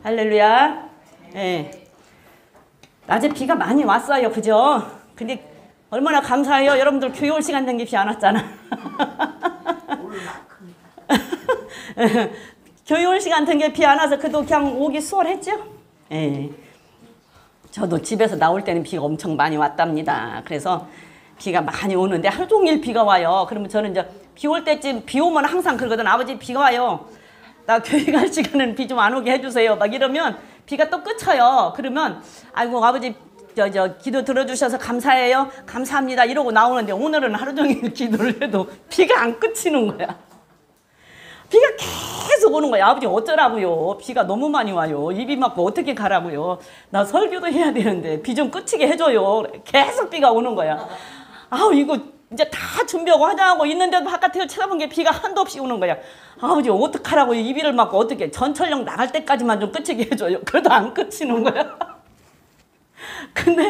할렐루야. 예. 낮에 비가 많이 왔어요. 그죠? 근데 얼마나 감사해요. 여러분들 교회 올 시간 된 게 비 안 왔잖아. 교회 올 시간 된 게 비 안 와서 그래도 그냥 오기 수월했죠? 예. 저도 집에서 나올 때는 비가 엄청 많이 왔답니다. 그래서 비가 많이 오는데 하루 종일 비가 와요. 그러면 저는 이제 비 올 때쯤 비 오면 항상 그러거든. 아버지 비가 와요. 나 교회 갈 시간은 비 좀 안 오게 해주세요. 막 이러면 비가 또 그쳐요. 그러면 아이고 아버지 저 기도 들어주셔서 감사해요. 감사합니다. 이러고 나오는데 오늘은 하루 종일 기도를 해도 비가 안 그치는 거야. 비가 계속 오는 거야. 아버지 어쩌라고요. 비가 너무 많이 와요. 입이 막고 어떻게 가라고요. 나 설교도 해야 되는데 비 좀 그치게 해줘요. 계속 비가 오는 거야. 아우 이거 이제 다 준비하고 화장하고 있는데도 바깥을 쳐다본 게 비가 한도 없이 오는 거야. 아버지 어떡하라고요. 이 비를 막고 어떻게 전철역 나갈 때까지만 좀 그치게 해줘요. 그래도 안 그치는 거야. 근데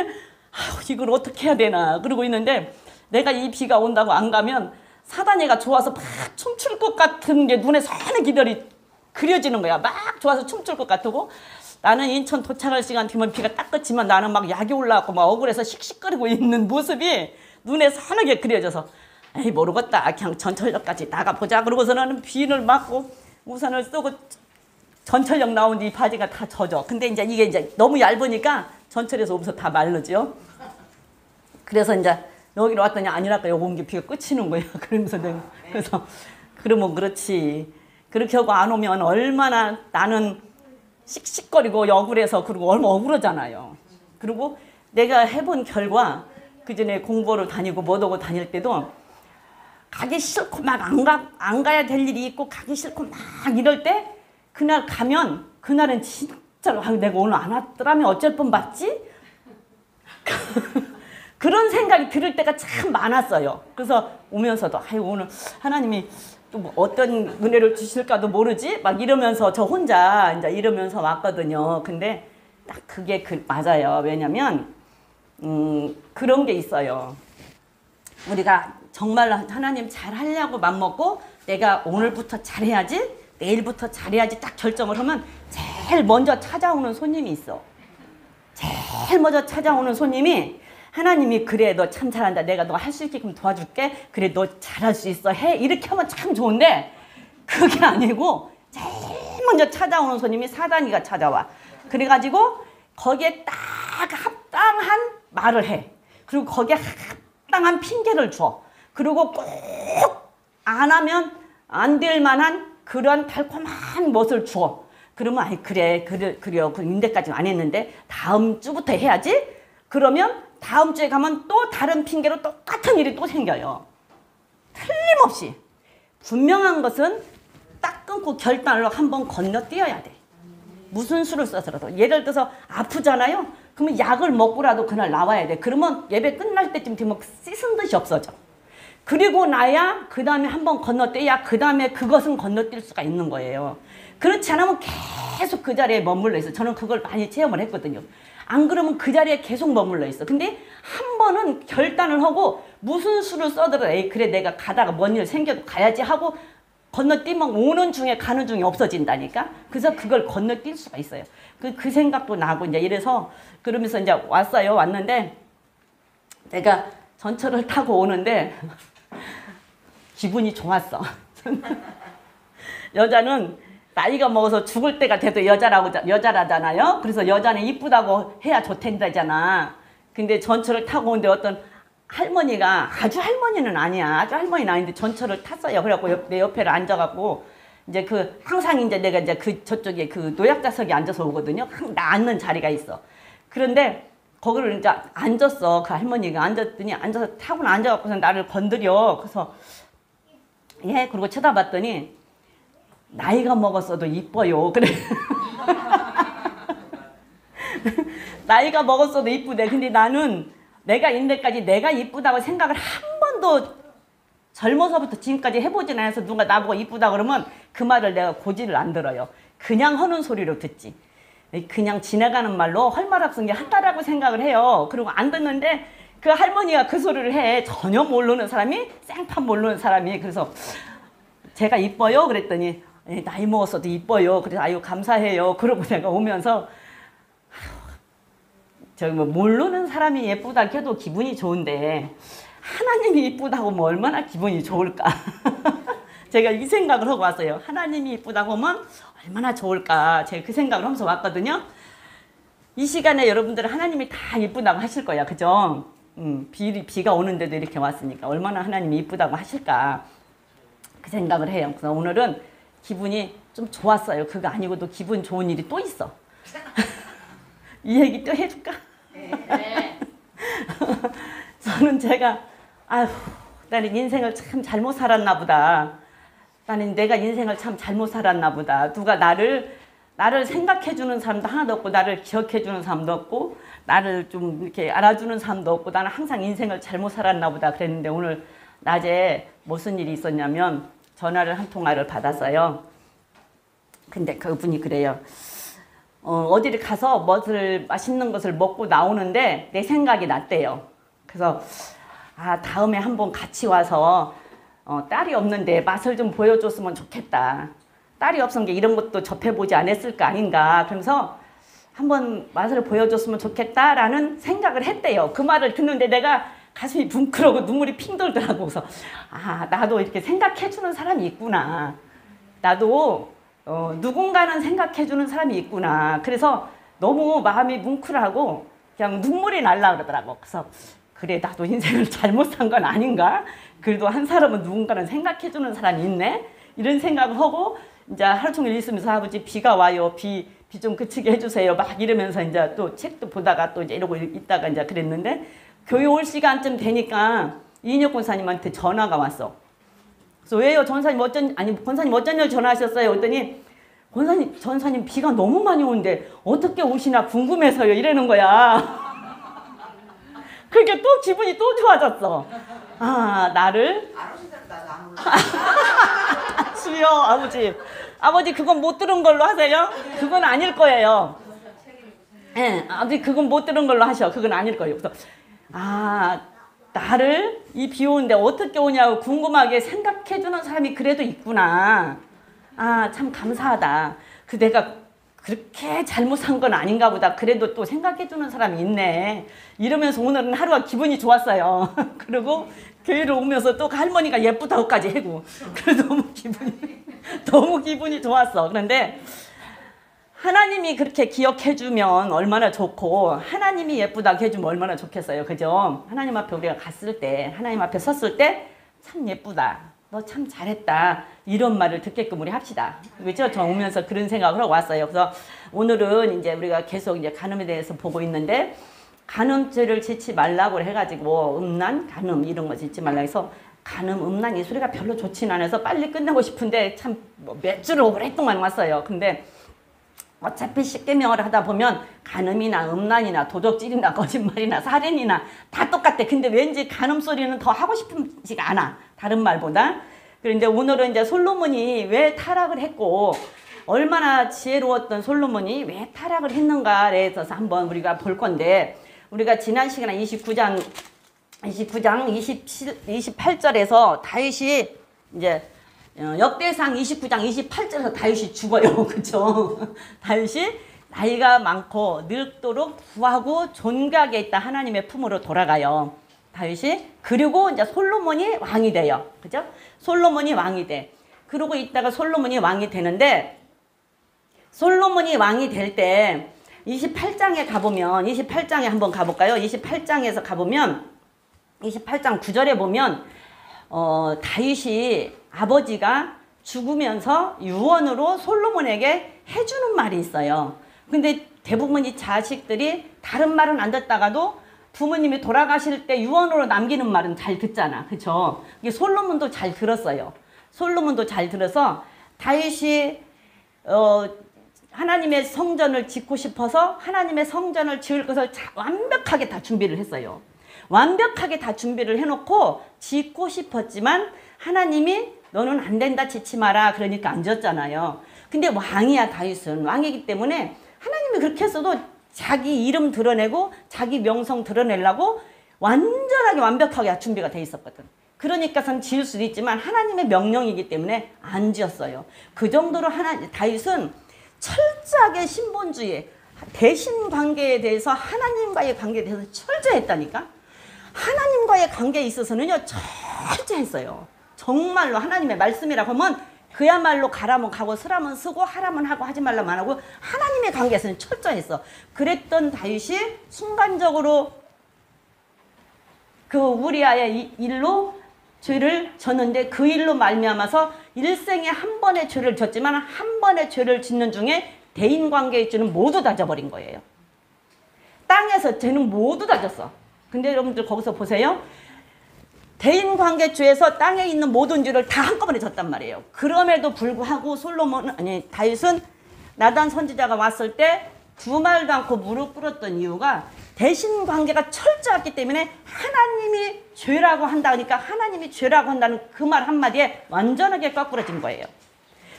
아우 이걸 어떻게 해야 되나 그러고 있는데 내가 이 비가 온다고 안 가면 사단이가 좋아서 막 춤출 것 같은 게 눈에 선의 기별이 그려지는 거야. 막 좋아서 춤출 것 같고 나는 인천 도착할 시간 되면 비가 딱 그치면 나는 막 약이 올라왔고 막 억울해서 씩씩거리고 있는 모습이 눈에 선하게 그려져서 에이 모르겠다. 그냥 전철역까지 나가보자. 그러고서는 비를 맞고 우산을 쓰고 전철역 나온 뒤 바지가 다 젖어. 근데 이제 이게 이제 너무 얇으니까 전철에서 오면서 다 마르죠. 그래서 이제 여기로 왔더니 아니랄까 여기 온 게 비가 끝이는 거예요. 그러면서 내가 그래서 그러면 그렇지. 그렇게 하고 안 오면 얼마나 나는 씩씩거리고 억울해서 그리고 얼마 억울하잖아요. 그리고 내가 해본 결과 그 전에 공부를 다니고 뭐하고 다닐 때도 가기 싫고 막 안 가야 될 일이 있고 가기 싫고 막 이럴 때 그날 가면 그날은 진짜로 아, 내가 오늘 안 왔더라면 어쩔 뻔 봤지? 그런 생각이 들을 때가 참 많았어요. 그래서 오면서도 아유 오늘 하나님이 또 뭐 어떤 은혜를 주실까도 모르지? 막 이러면서 저 혼자 이제 이러면서 왔거든요. 근데 딱 그게 맞아요. 왜냐면 그런 게 있어요. 우리가 정말 하나님 잘 하려고 맘먹고 내가 오늘부터 잘해야지 내일부터 잘해야지 딱 결정을 하면 제일 먼저 찾아오는 손님이 있어. 제일 먼저 찾아오는 손님이 하나님이 그래 너 참 잘한다. 내가 너 할 수 있게끔 도와줄게. 그래 너 잘할 수 있어. 해. 이렇게 하면 참 좋은데 그게 아니고 제일 먼저 찾아오는 손님이 사단이가 찾아와. 그래가지고 거기에 딱 합당한 말을 해. 그리고 거기에 합당한 핑계를 줘. 그리고 꼭 안 하면 안 될 만한 그런 달콤한 멋을 줘. 그러면 아이 그래요. 그 인대까지 안 했는데 다음 주부터 해야지. 그러면 다음 주에 가면 또 다른 핑계로 똑같은 일이 또 생겨요. 틀림없이. 분명한 것은 딱 끊고 결단을 한번 건너뛰어야 돼. 무슨 수를 써서라도. 예를 들어서 아프잖아요. 그러면 약을 먹고라도 그날 나와야 돼. 그러면 예배 끝날 때쯤 되면 씻은 듯이 없어져. 그리고 나야 그 다음에 한번 건너뛰어야 그 다음에 그것은 건너뛸 수가 있는 거예요. 그렇지 않으면 계속 그 자리에 머물러 있어. 저는 그걸 많이 체험을 했거든요. 안 그러면 그 자리에 계속 머물러 있어. 근데 한 번은 결단을 하고 무슨 수를 써더라도 에이 그래 내가 가다가 뭔 일 생겨도 가야지 하고 건너뛰면 오는 중에 가는 중에 없어진다니까. 그래서 그걸 건너뛸 수가 있어요. 그 생각도 나고 이제 이래서 그러면서 이제 왔어요. 왔는데 내가 전철을 타고 오는데 기분이 좋았어. 여자는 나이가 먹어서 죽을 때가 돼도 여자라잖아요. 그래서 여자는 이쁘다고 해야 좋댄다잖아. 근데 전철을 타고 오는데 어떤 할머니가 아주 할머니는 아니야. 아주 할머니는 아닌데 전철을 탔어요. 그래갖고 내 옆에 앉아갖고 이제 항상 이제 내가 이제 저쪽에 노약자석에 앉아서 오거든요. 나 앉는 자리가 있어. 그런데 거기를 이제 앉았어. 그 할머니가 앉았더니 앉아서 타고 앉아갖고서 나를 건드려. 그래서 예 그리고 쳐다봤더니 나이가 먹었어도 이뻐요. 그래. 나이가 먹었어도 이쁘대. 근데 나는 내가 인데까지 내가 이쁘다고 생각을 한 번도 젊어서부터 지금까지 해보진 않아서 누가 나보고 이쁘다 그러면 그 말을 내가 고지를 안 들어요. 그냥 하는 소리로 듣지. 그냥 지나가는 말로 헐말없은 게 한다라고 생각을 해요. 그리고 안 듣는데 그 할머니가 그 소리를 해. 전혀 모르는 사람이 생판 모르는 사람이. 그래서 제가 이뻐요? 그랬더니 예, 나이 먹었어도 이뻐요. 그래서 아유 감사해요. 그러고 내가 오면서 저기 뭐 모르는 사람이 예쁘다 해도 기분이 좋은데 하나님이 이쁘다고 하면 얼마나 기분이 좋을까. 제가 이 생각을 하고 왔어요. 하나님이 이쁘다고 하면 얼마나 좋을까. 제가 그 생각을 하면서 왔거든요. 이 시간에 여러분들은 하나님이 다 이쁘다고 하실 거야. 그죠? 비가 오는데도 이렇게 왔으니까 얼마나 하나님이 이쁘다고 하실까. 그 생각을 해요. 그래서 오늘은 기분이 좀 좋았어요. 그거 아니고도 기분 좋은 일이 또 있어. 이 얘기 또 해줄까? 네. 저는 제가 아휴 나는 인생을 참 잘못 살았나 보다. 나는 내가 인생을 참 잘못 살았나 보다. 누가 나를 생각해주는 사람도 하나도 없고 나를 기억해주는 사람도 없고 나를 좀 이렇게 알아주는 사람도 없고 나는 항상 인생을 잘못 살았나 보다 그랬는데 오늘 낮에 무슨 일이 있었냐면 전화를 한 통화를 받았어요. 근데 그분이 그래요. 어디를 가서 맛있는 것을 먹고 나오는데 내 생각이 났대요. 그래서 아 다음에 한번 같이 와서 딸이 없는데 맛을 좀 보여줬으면 좋겠다. 딸이 없은 게 이런 것도 접해보지 않았을 거 아닌가. 그러면서 한번 맛을 보여줬으면 좋겠다라는 생각을 했대요. 그 말을 듣는데 내가 가슴이 뭉클하고 눈물이 핑 돌더라고. 그래서 아 나도 이렇게 생각해주는 사람이 있구나. 나도 누군가는 생각해주는 사람이 있구나. 그래서 너무 마음이 뭉클하고 그냥 눈물이 날라 그러더라고. 그래서 그래 나도 인생을 잘못 산 건 아닌가. 그래도 한 사람은 누군가는 생각해주는 사람이 있네. 이런 생각을 하고 이제 하루 종일 있으면서 아버지 비가 와요. 비 좀 그치게 해주세요. 막 이러면서 이제 또 책도 보다가 또 이제 이러고 있다가 이제 그랬는데 교회 올 시간쯤 되니까 이인혁 권사님한테 전화가 왔어. 그래서 왜요? 권사님 어쩐 일 전화하셨어요? 그랬더니 전사님 비가 너무 많이 오는데 어떻게 오시나 궁금해서요. 이러는 거야. 그게 또 기분이 또 좋아졌어. 아 나를 주여 아버지 그건 못 들은 걸로 하세요. 그건 아닐 거예요. 예, 아버지 그건 못 들은 걸로 하셔. 그건 아닐 거예요. 그래서 아 나를 이 비 오는데 어떻게 오냐고 궁금하게 생각해주는 사람이 그래도 있구나. 아 참 감사하다. 내가 그렇게 잘못 산 건 아닌가 보다. 그래도 또 생각해주는 사람이 있네. 이러면서 오늘은 하루가 기분이 좋았어요. 그리고 교회를 오면서 또 할머니가 예쁘다고까지 해고. 그래서 너무 기분이 좋았어. 그런데 하나님이 그렇게 기억해주면 얼마나 좋고 하나님이 예쁘다고 해주면 얼마나 좋겠어요. 그죠? 하나님 앞에 우리가 갔을 때 하나님 앞에 섰을 때 참 예쁘다. 너 참 잘했다. 이런 말을 듣게끔 우리 합시다. 그렇죠? 저 오면서 그런 생각을 하고 왔어요. 그래서 오늘은 이제 우리가 계속 이제 간음에 대해서 보고 있는데 간음죄를 짓지 말라고 해가지고 간음 이런 거 짓지 말라 해서 간음, 이 소리가 별로 좋진 않아서 빨리 끝내고 싶은데 참 몇 주를 오랫동안 왔어요. 근데 어차피 십계명을 하다 보면 간음이나 음란이나 도적질이나 거짓말이나 살인이나 다 똑같아. 근데 왠지 간음 소리는 더 하고 싶지가 않아. 다른 말보다. 그런데 오늘은 이제 솔로몬이 왜 타락을 했고 얼마나 지혜로웠던 솔로몬이 왜 타락을 했는가에 대해서 한번 우리가 볼 건데 우리가 지난 시간에 29장 28절에서 다윗이 이제 역대상 29장 28절에서 다윗이 죽어요. 그렇죠? 다윗이 나이가 많고 늙도록 부하고 존귀하게 있다 하나님의 품으로 돌아가요. 다윗이. 그리고 이제 솔로몬이 왕이 돼요. 그죠? 솔로몬이 왕이 돼. 그러고 있다가 솔로몬이 왕이 되는데 솔로몬이 왕이 될 때 28장에 가보면 28장에 한번 가볼까요? 28장에서 가보면 28장 9절에 보면 다윗이 아버지가 죽으면서 유언으로 솔로몬에게 해주는 말이 있어요. 근데 대부분 이 자식들이 다른 말은 안 듣다가도 부모님이 돌아가실 때 유언으로 남기는 말은 잘 듣잖아. 그쵸? 이게 솔로몬도 잘 들었어요. 솔로몬도 잘 들어서 다윗이 하나님의 성전을 짓고 싶어서 하나님의 성전을 지을 것을 완벽하게 다 준비를 했어요. 완벽하게 다 준비를 해놓고 짓고 싶었지만 하나님이 너는 안 된다 짓지 마라 그러니까 안 지었잖아요. 근데 왕이야 다윗은. 왕이기 때문에 하나님이 그렇게 했어도 자기 이름 드러내고 자기 명성 드러내려고 완전하게 완벽하게 준비가 돼 있었거든. 그러니까선 지을 수도 있지만 하나님의 명령이기 때문에 안 지었어요. 그 정도로 다윗은 철저하게 신본주의, 대신 관계에 대해서 하나님과의 관계에 대해서 철저했다니까. 하나님과의 관계에 있어서는요 철저했어요. 정말로 하나님의 말씀이라고 하면 그야말로 가라면 가고 서라면 서고 하라면 하고 하지 말라면 안 하고 하나님의 관계에서는 철저했어. 그랬던 다윗이 순간적으로 그 우리아의 일로 죄를 졌는데 그 일로 말미암아서 일생에 한 번의 죄를 졌지만 한 번의 죄를 짓는 중에 대인관계의 죄는 모두 다 져버린 거예요. 땅에서 죄는 모두 다 졌어. 근데 여러분들 거기서 보세요. 대인관계죄에서 땅에 있는 모든 죄를 다 한꺼번에 졌단 말이에요. 그럼에도 불구하고 다윗은 나단 선지자가 왔을 때 두 말도 않고 무릎 꿇었던 이유가 대신관계가 철저했기 때문에 하나님이 죄라고 한다니까 하나님이 죄라고 한다는 그 말 한마디에 완전하게 거꾸러진 거예요.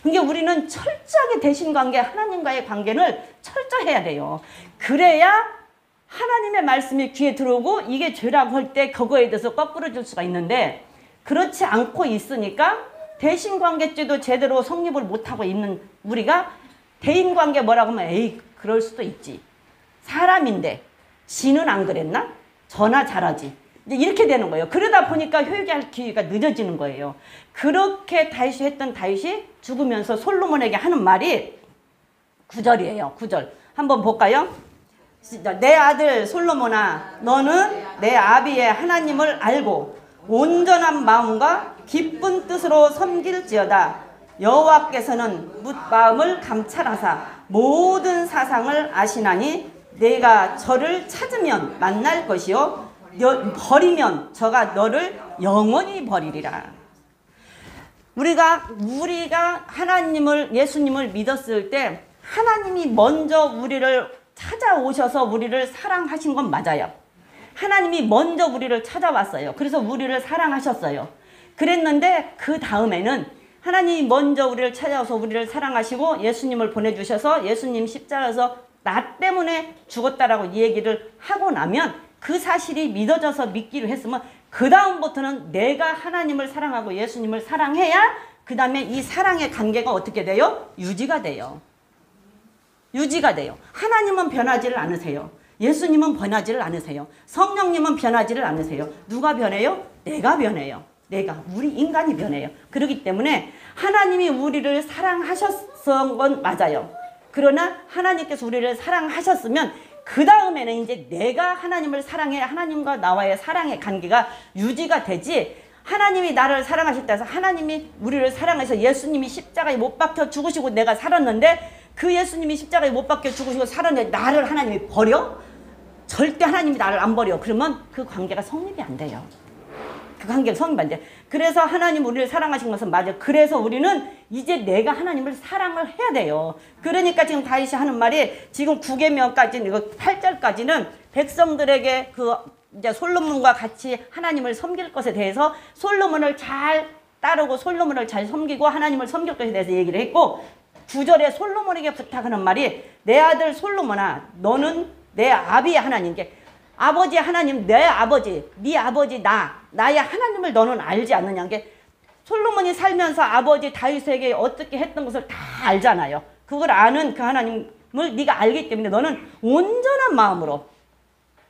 그러니까 우리는 철저하게 대신관계, 하나님과의 관계를 철저해야 돼요. 그래야 하나님의 말씀이 귀에 들어오고 이게 죄라고 할 때 그거에 대해서 거꾸러질 수가 있는데 그렇지 않고 있으니까 대신관계죄도 제대로 성립을 못하고 있는 우리가 대인관계 뭐라고 하면 에이 그럴 수도 있지. 사람인데 지는 안 그랬나? 저나 잘하지. 이제 이렇게 되는 거예요. 그러다 보니까 회개할 기회가 늦어지는 거예요. 그렇게 다윗이 했던 다윗이 죽으면서 솔로몬에게 하는 말이 9절이에요. 9절. 한번 볼까요? 내 아들 솔로몬아 너는 내 아비의 하나님을 알고 온전한 마음과 기쁜 뜻으로 섬길지어다. 여호와께서는 뭇 마음을 감찰하사 모든 사상을 아시나니 내가 저를 찾으면 만날 것이요 버리면 저가 너를 영원히 버리리라. 우리가 하나님을 예수님을 믿었을 때 하나님이 먼저 우리를 찾아오셔서 우리를 사랑하신 건 맞아요. 하나님이 먼저 우리를 찾아왔어요. 그래서 우리를 사랑하셨어요. 그랬는데 그 다음에는 하나님이 먼저 우리를 찾아와서 우리를 사랑하시고 예수님을 보내주셔서 예수님 십자가에서 나 때문에 죽었다라고 이 얘기를 하고 나면 그 사실이 믿어져서 믿기로 했으면 그 다음부터는 내가 하나님을 사랑하고 예수님을 사랑해야 그 다음에 이 사랑의 관계가 어떻게 돼요? 유지가 돼요. 유지가 돼요. 하나님은 변하지를 않으세요. 예수님은 변하지를 않으세요. 성령님은 변하지를 않으세요. 누가 변해요? 내가 변해요. 우리 인간이 변해요. 그렇기 때문에 하나님이 우리를 사랑하셨던 건 맞아요. 그러나 하나님께서 우리를 사랑하셨으면 그 다음에는 이제 내가 하나님을 사랑해야 하나님과 나와의 사랑의 관계가 유지가 되지. 하나님이 나를 사랑하셨다 해서 하나님이 우리를 사랑해서 예수님이 십자가에 못 박혀 죽으시고 내가 살았는데 그 예수님이 십자가에 못 박혀 죽으시고 살았는데 나를 하나님이 버려? 절대 하나님이 나를 안 버려. 그러면 그 관계가 성립이 안 돼요. 그 관계가 성립이 안 돼. 그래서 하나님 우리를 사랑하신 것은 맞아요. 그래서 우리는 이제 내가 하나님을 사랑을 해야 돼요. 그러니까 지금 다윗이 하는 말이 지금 9계명까지 이거 8절까지는 백성들에게 그 이제 솔로몬과 같이 하나님을 섬길 것에 대해서 솔로몬을 잘 따르고 솔로몬을 잘 섬기고 하나님을 섬길 것에 대해서 얘기를 했고 9절에 솔로몬에게 부탁하는 말이 내 아들 솔로몬아 너는 내 아비의 하나님께 아버지 하나님 내 아버지 네 아버지 나의 하나님을 너는 알지 않느냐. 게 솔로몬이 살면서 아버지 다윗에게 어떻게 했던 것을 다 알잖아요. 그걸 아는 그 하나님을 네가 알기 때문에 너는 온전한 마음으로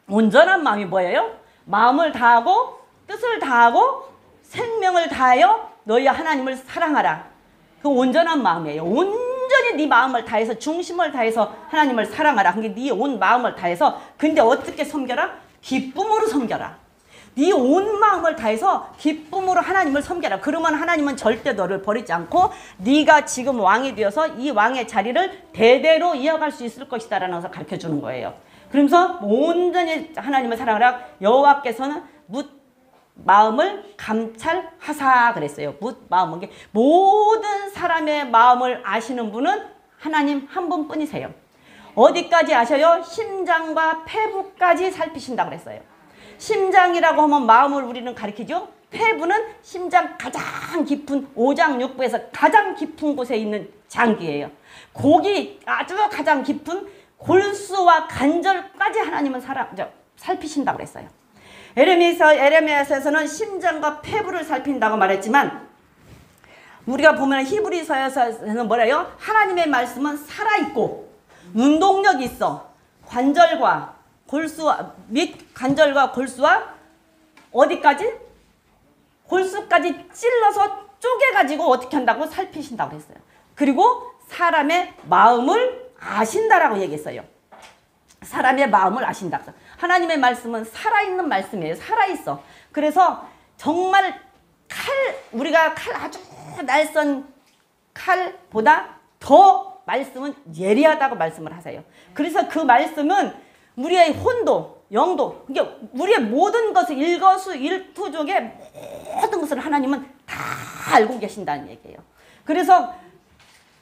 온전한 마음이 뭐예요? 마음을 다하고 뜻을 다하고 생명을 다하여 너희 하나님을 사랑하라. 그 온전한 마음이에요. 온전히 네 마음을 다해서 중심을 다해서 하나님을 사랑하라. 그게 네 온 마음을 다해서 근데 어떻게 섬겨라? 기쁨으로 섬겨라. 네 온 마음을 다해서 기쁨으로 하나님을 섬겨라. 그러면 하나님은 절대 너를 버리지 않고 네가 지금 왕이 되어서 이 왕의 자리를 대대로 이어갈 수 있을 것이다 라는 것을 가르쳐주는 거예요. 그러면서 온전히 하나님을 사랑하라. 여호와께서는 묻 마음을 감찰하사 그랬어요. 마음은 게 모든 사람의 마음을 아시는 분은 하나님 한 분뿐이세요. 어디까지 아셔요? 심장과 폐부까지 살피신다고 그랬어요. 심장이라고 하면 마음을 우리는 가리키죠. 폐부는 심장 가장 깊은 오장육부에서 가장 깊은 곳에 있는 장기예요. 고기 아주 가장 깊은 골수와 관절까지 하나님은 살피신다고 그랬어요. 에레미야서에서는 심장과 폐부를 살핀다고 말했지만 우리가 보면 히브리서에서는 뭐래요? 하나님의 말씀은 살아있고 운동력이 있어. 관절과 골수와 어디까지? 골수까지 찔러서 쪼개가지고 어떻게 한다고? 살피신다고 그랬어요. 그리고 사람의 마음을 아신다라고 얘기했어요. 사람의 마음을 아신다. 하나님의 말씀은 살아있는 말씀이에요. 살아있어. 그래서 정말 우리가 아주 날선 칼보다 더 말씀은 예리하다고 말씀을 하세요. 그래서 그 말씀은 우리의 혼도, 영도, 그러니까 우리의 모든 것을 일거수일투족의 모든 것을 하나님은 다 알고 계신다는 얘기예요. 그래서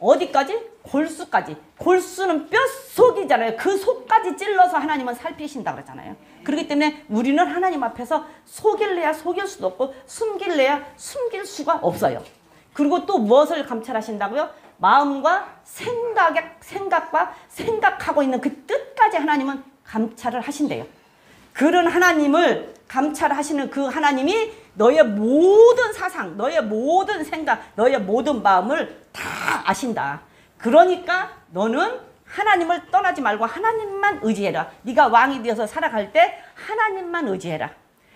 어디까지? 골수까지. 골수는 뼛속이잖아요. 그 속까지 찔러서 하나님은 살피신다 그러잖아요. 그렇기 때문에 우리는 하나님 앞에서 속일래야 속일 수도 없고 숨길래야 숨길 수가 없어요. 그리고 또 무엇을 감찰하신다고요? 마음과 생각과 생각하고 있는 그 뜻까지 하나님은 감찰을 하신대요. 그런 하나님을 감찰하시는 그 하나님이 너의 모든 사상, 너의 모든 생각, 너의 모든 마음을 다 아신다. 그러니까 너는 하나님을 떠나지 말고 하나님만 의지해라. 네가 왕이 되어서 살아갈 때 하나님만 의지해라.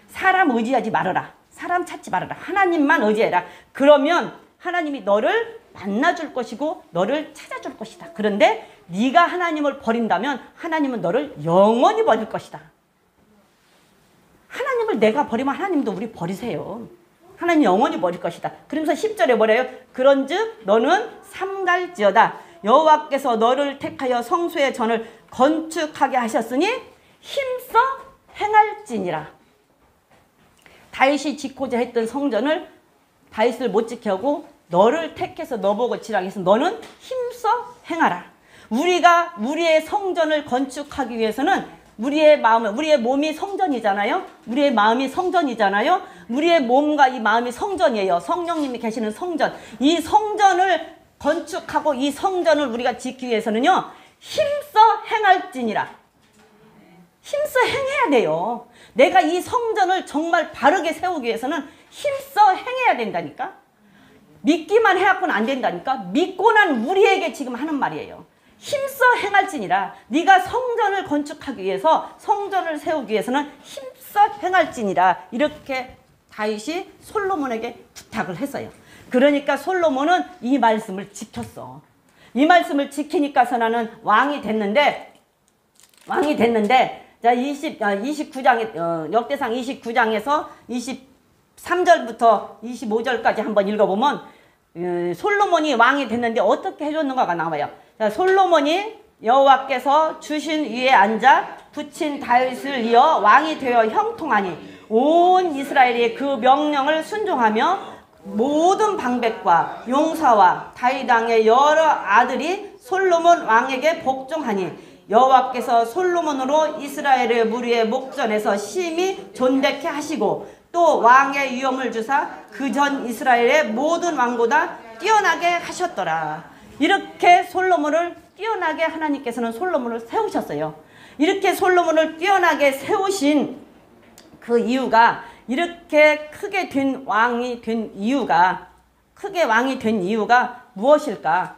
사람 의지하지 말아라. 사람 찾지 말아라. 하나님만 의지해라. 그러면 하나님이 너를 만나줄 것이고 너를 찾아줄 것이다. 그런데 네가 하나님을 버린다면 하나님은 너를 영원히 버릴 것이다. 하나님을 내가 버리면 하나님도 우리 버리세요. 하나님 영원히 버릴 것이다. 그러면서 10절에 뭐래요? 그런즉 너는 삼갈지어다. 여호와께서 너를 택하여 성소의 전을 건축하게 하셨으니 힘써 행할지니라. 다윗이 지고자 했던 성전을 다윗을 못 지켜고 너를 택해서 너보고 지라고 해서 너는 힘써 행하라. 우리가 우리의 성전을 건축하기 위해서는 우리의 마음을, 우리의 몸이 성전이잖아요. 우리의 마음이 성전이잖아요. 우리의 몸과 이 마음이 성전이에요. 성령님이 계시는 성전. 이 성전을 건축하고 이 성전을 우리가 짓기 위해서는요. 힘써 행할지니라. 힘써 행해야 돼요. 내가 이 성전을 정말 바르게 세우기 위해서는 힘써 행해야 된다니까. 믿기만 해갖고는 안 된다니까. 믿고 난 우리에게 지금 하는 말이에요. 힘써 행할지니라. 네가 성전을 건축하기 위해서 성전을 세우기 위해서는 힘써 행할지니라. 이렇게 다윗이 솔로몬에게 부탁을 했어요. 그러니까 솔로몬은 이 말씀을 지켰어. 이 말씀을 지키니까서 나는 왕이 됐는데 자 29장 역대상 29장에서 23절부터 25절까지 한번 읽어보면 솔로몬이 왕이 됐는데 어떻게 해줬는가가 나와요. 자, 솔로몬이 여호와께서 주신 위에 앉아 붙인 다윗을 이어 왕이 되어 형통하니 온 이스라엘이 그 명령을 순종하며 모든 방백과 용사와 다윗 왕의 여러 아들이 솔로몬 왕에게 복종하니 여호와께서 솔로몬으로 이스라엘의 무리의 목전에서 심히 존대케 하시고 또 왕의 위엄을 주사 그전 이스라엘의 모든 왕보다 뛰어나게 하셨더라. 이렇게 솔로몬을 뛰어나게 하나님께서는 솔로몬을 세우셨어요. 이렇게 솔로몬을 뛰어나게 세우신 그 이유가 이렇게 크게 된 왕이 된 이유가 무엇일까?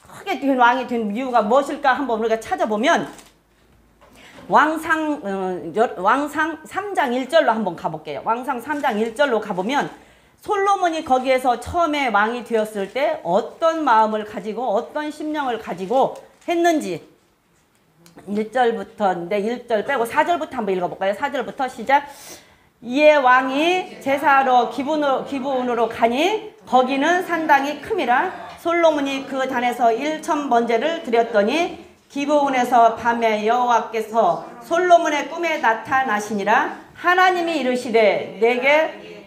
크게 된 왕이 된 이유가 무엇일까? 한번 우리가 찾아보면 왕상 3장 1절로 한번 가볼게요. 왕상 3장 1절로 가보면 솔로몬이 거기에서 처음에 왕이 되었을 때 어떤 마음을 가지고 어떤 심령을 가지고 했는지 1절부터 1절 빼고 4절부터 한번 읽어볼까요? 4절부터 시작. 이에 왕이 제사하러 기브온으로 가니 거기는 산당이 큼이라 솔로몬이 그 단에서 1000번제를 드렸더니 기브온에서 밤에 여호와께서 솔로몬의 꿈에 나타나시니라. 하나님이 이르시되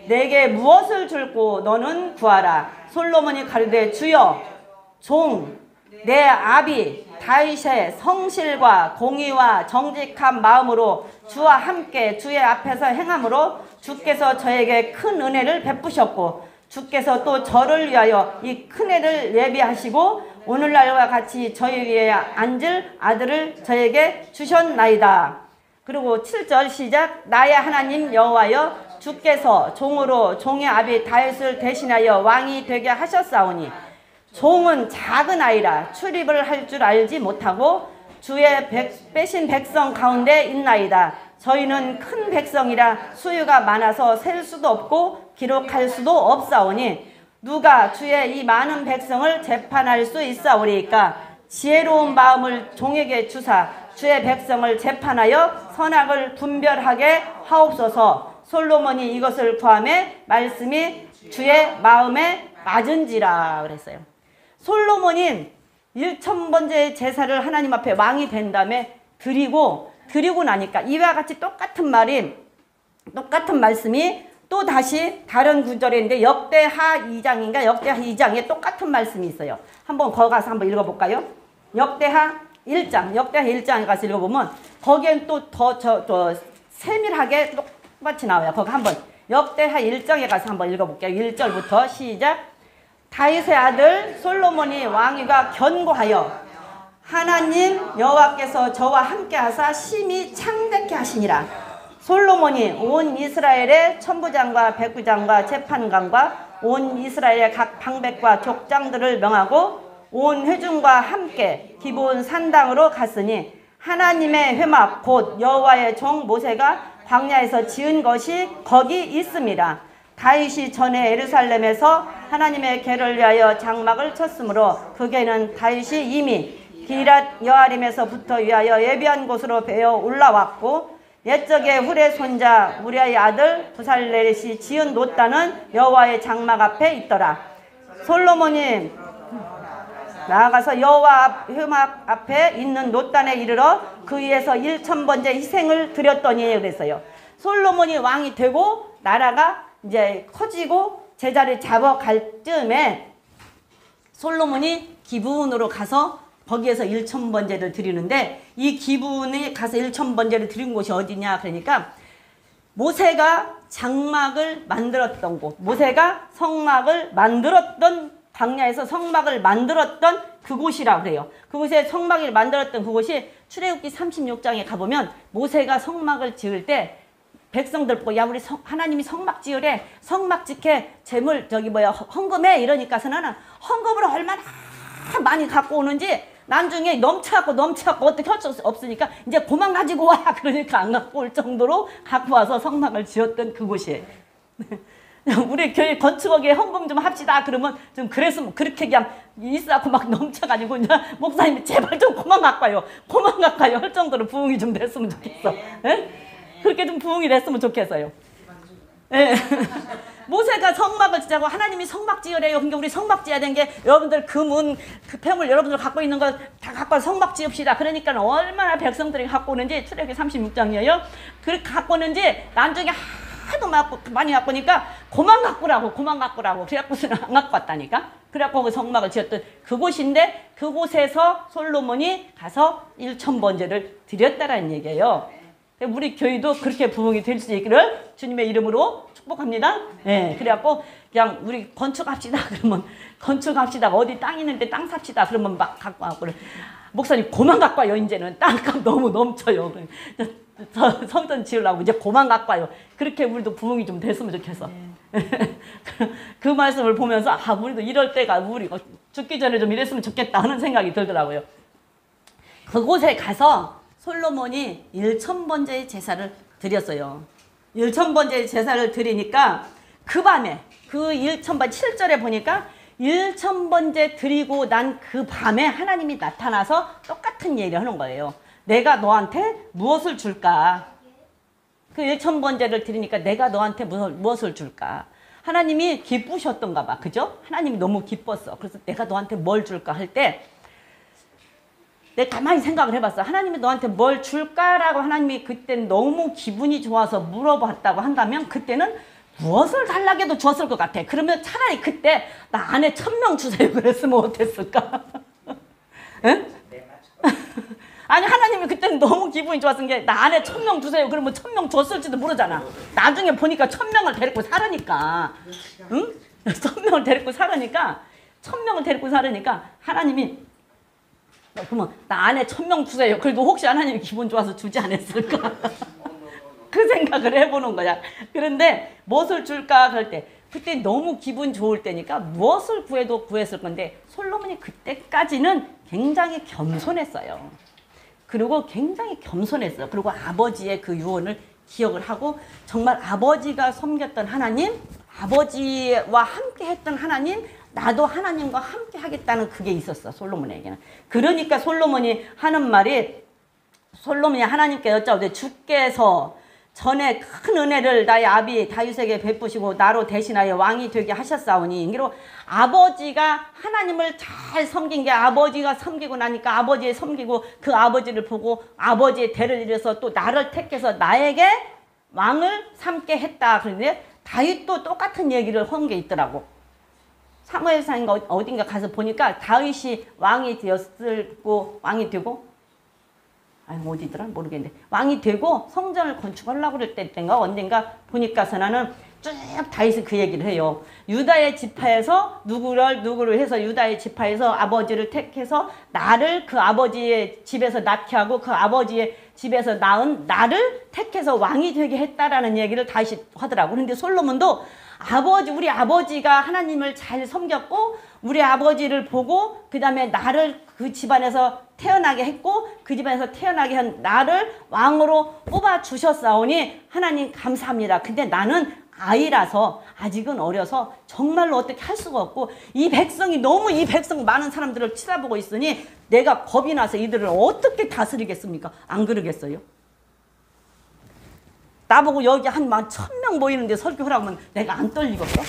내게 무엇을 줄고 너는 구하라. 솔로몬이 가로되 주여 내 아비 다윗의 성실과 공의와 정직한 마음으로 주와 함께 주의 앞에서 행함으로 주께서 저에게 큰 은혜를 베푸셨고 주께서 또 저를 위하여 이 큰 애를 예비하시고 오늘날과 같이 저희 위에 앉을 아들을 저에게 주셨나이다. 그리고 7절 시작. 나의 하나님 여호와여 주께서 종으로 종의 아비 다윗을 대신하여 왕이 되게 하셨사오니 종은 작은 아이라 출입을 할 줄 알지 못하고 주의 빼신 백성 가운데 있나이다. 저희는 큰 백성이라 수유가 많아서 셀 수도 없고 기록할 수도 없사오니 누가 주의 이 많은 백성을 재판할 수 있사오리이까. 지혜로운 마음을 종에게 주사 주의 백성을 재판하여 선악을 분별하게 하옵소서. 솔로몬이 이것을 구하매 말씀이 주의 마음에 맞은지라 그랬어요. 솔로몬이 1000번째 제사를 하나님 앞에 왕이 된 다음에 드리고 나니까 이와 같이 똑같은 말씀이 또 다시 다른 구절에 있는데 역대하 2장인가 역대하 2장에 똑같은 말씀이 있어요. 한번 거기 가서 한번 읽어볼까요? 역대하 1장에 가서 읽어보면 거기엔 또 더 세밀하게 똑같이 나와요. 거기 한번 역대하 1장에 가서 한번 읽어볼게요. 1절부터 시작. 다윗의 아들 솔로몬이 왕위가 견고하여 하나님 여호와께서 저와 함께 하사 심히 창대케 하시니라. 솔로몬이 온 이스라엘의 천부장과 백부장과 재판관과 온 이스라엘의 각 방백과 족장들을 명하고 온 회중과 함께 기브온 산당으로 갔으니 하나님의 회막 곧 여호와의 종 모세가 광야에서 지은 것이 거기 있습니다. 다윗이 전에 예루살렘에서 하나님의 궤를 위하여 장막을 쳤으므로 그 궤는 다윗이 이미 기럇 여아림에서부터 위하여 예비한 곳으로 베어 올라왔고 옛적에 훌의 손자 우리아의 아들 부살레렛이 지은 놋단은 여호와의 장막 앞에 있더라. 솔로몬이 나아가서 여호와 회막 앞에 있는 놋단에 이르러 그 위에서 1000번째 희생을 드렸더니 그랬어요. 솔로몬이 왕이 되고 나라가 이제 커지고 제자를 잡아갈 즈음에 솔로몬이 기브온으로 가서 거기에서 1000번제를 드리는데 이 기브온에 가서 1000번제를 드린 곳이 어디냐 그러니까 모세가 장막을 만들었던 곳, 모세가 성막을 만들었던 광야에서 성막을 만들었던 그곳이라고 그래요. 그곳에 성막을 만들었던 그곳이 출애굽기 36장에 가보면 모세가 성막을 지을 때 백성들 보고 야 우리 하나님이 성막 지으래, 성막 짓게 재물 헌금해 이러니까서는 헌금을 얼마나 많이 갖고 오는지 나중에 넘쳐갖고 어떻게 할 수 없으니까 이제 그만 가지고 와 그러니까 안 갖고 올 정도로 갖고 와서 성막을 지었던 그곳이에요. 우리 교회 건축업에 헌금 좀 합시다 그러면 좀 그랬으면 그렇게 그냥 있어갖고 막 넘쳐가지고 이제 목사님이 제발 좀 그만 갖고 와요 할 정도로 부흥이 좀 됐으면 좋겠어. 에? 그렇게 좀 부흥이 됐으면 좋겠어요. 예. 모세가 성막을 짓자고 하나님이 성막 지으래요. 그러니까 우리 성막 지어야 되는 게 여러분들 금은 그 폐물 여러분들 갖고 있는 거 다 갖고 와서 성막 지읍시다. 그러니까 얼마나 백성들이 갖고 오는지 출애굽기 36장이에요. 그렇게 갖고 오는지 나중에 하도 많이 갖고 오니까 그만 갖고 오라고 그래갖고서는 안 갖고 왔다니까. 그래갖고 그 성막을 지었던 그곳인데 그곳에서 솔로몬이 가서 1000번제를 드렸다라는 얘기예요. 우리 교회도 그렇게 부흥이 될 수 있기를 주님의 이름으로 축복합니다. 예, 그래갖고 그냥 우리 건축합시다 그러면 건축합시다. 어디 땅 있는데 땅 삽시다 그러면 막 갖고 와고 목사님 그만 갖고 와요. 이제는 땅값 너무 넘쳐요. 성전 지으려고 이제 그만 갖고 와요. 그렇게 우리도 부흥이 좀 됐으면 좋겠어. 그 말씀을 보면서 아 우리도 이럴 때가 우리 죽기 전에 좀 이랬으면 좋겠다 하는 생각이 들더라고요. 그곳에 가서 솔로몬이 1000번제의 제사를 드렸어요. 1000번제의 제사를 드리니까 그 밤에 그 1000번 7절에 보니까 1000번제 드리고 난 그 밤에 하나님이 나타나서 똑같은 얘기를 하는 거예요. 내가 너한테 무엇을 줄까? 그 1000번제를 드리니까 내가 너한테 무엇을 줄까? 하나님이 기쁘셨던가 봐. 그죠? 하나님이 너무 기뻤어. 그래서 내가 너한테 뭘 줄까 할 때 내가 가만히 생각을 해봤어. 하나님이 너한테 뭘 줄까라고 하나님이 그때는 너무 기분이 좋아서 물어봤다고 한다면 그때는 무엇을 달라고 해도 줬을 것 같아. 그러면 차라리 그때 나 안에 1000명 주세요 그랬으면 어땠을까? 응? 아니 하나님이 그때는 너무 기분이 좋았던 게 나 안에 1000명 주세요 그러면 1000명 줬을지도 모르잖아. 나중에 보니까 1000명을 데리고 살으니까 응? 1000명을 데리고 살으니까 하나님이 그러면 나 안에 1000명 주세요. 그래도 혹시 하나님이 기분 좋아서 주지 않았을까? 그 생각을 해보는 거야. 그런데 무엇을 줄까 그럴 때 그때 너무 기분 좋을 때니까 무엇을 구해도 구했을 건데 솔로몬이 그때까지는 굉장히 겸손했어요. 그리고 굉장히 겸손했어요. 그리고 아버지의 그 유언을 기억을 하고 정말 아버지가 섬겼던 하나님, 아버지와 함께 했던 하나님, 나도 하나님과 함께 하겠다는 그게 있었어. 솔로몬에게는. 그러니까 솔로몬이 하는 말이 솔로몬이 하나님께 여짜오되 주께서 전에 큰 은혜를 나의 아비 다윗에게 베푸시고 나로 대신하여 왕이 되게 하셨사오니 이로 아버지가 하나님을 잘 섬긴 게 아버지가 섬기고 나니까 아버지의 섬기고 그 아버지를 보고 아버지의 대를 이뤄서 또 나를 택해서 나에게 왕을 삼게 했다. 그런데 다윗도 똑같은 얘기를 한 게 있더라고. 사무엘상인가 어딘가 가서 보니까 다윗이 왕이 되었고 왕이 되고 어디더라 모르겠는데 왕이 되고 성전을 건축하려고 그럴 때인가 언젠가 보니까서 나는 쭉 다윗이 그 얘기를 해요. 유다의 지파에서 누구를 해서 유다의 지파에서 아버지를 택해서 나를 그 아버지의 집에서 낳게 하고 그 아버지의 집에서 낳은 나를 택해서 왕이 되게 했다라는 얘기를 다윗이 하더라고. 그런데 솔로몬도 우리 아버지가 하나님을 잘 섬겼고 우리 아버지를 보고 그 다음에 나를 그 집안에서 태어나게 했고 그 집안에서 태어나게 한 나를 왕으로 뽑아주셨사오니 하나님 감사합니다. 근데 나는 아이라서 아직은 어려서 정말로 어떻게 할 수가 없고 이 백성이 너무 이 백성 많은 사람들을 치다보고 있으니 내가 겁이 나서 이들을 어떻게 다스리겠습니까? 안 그러겠어요? 나보고 여기 한 1000명 모이는데 설교하라고 하면 내가 안 떨리겠어?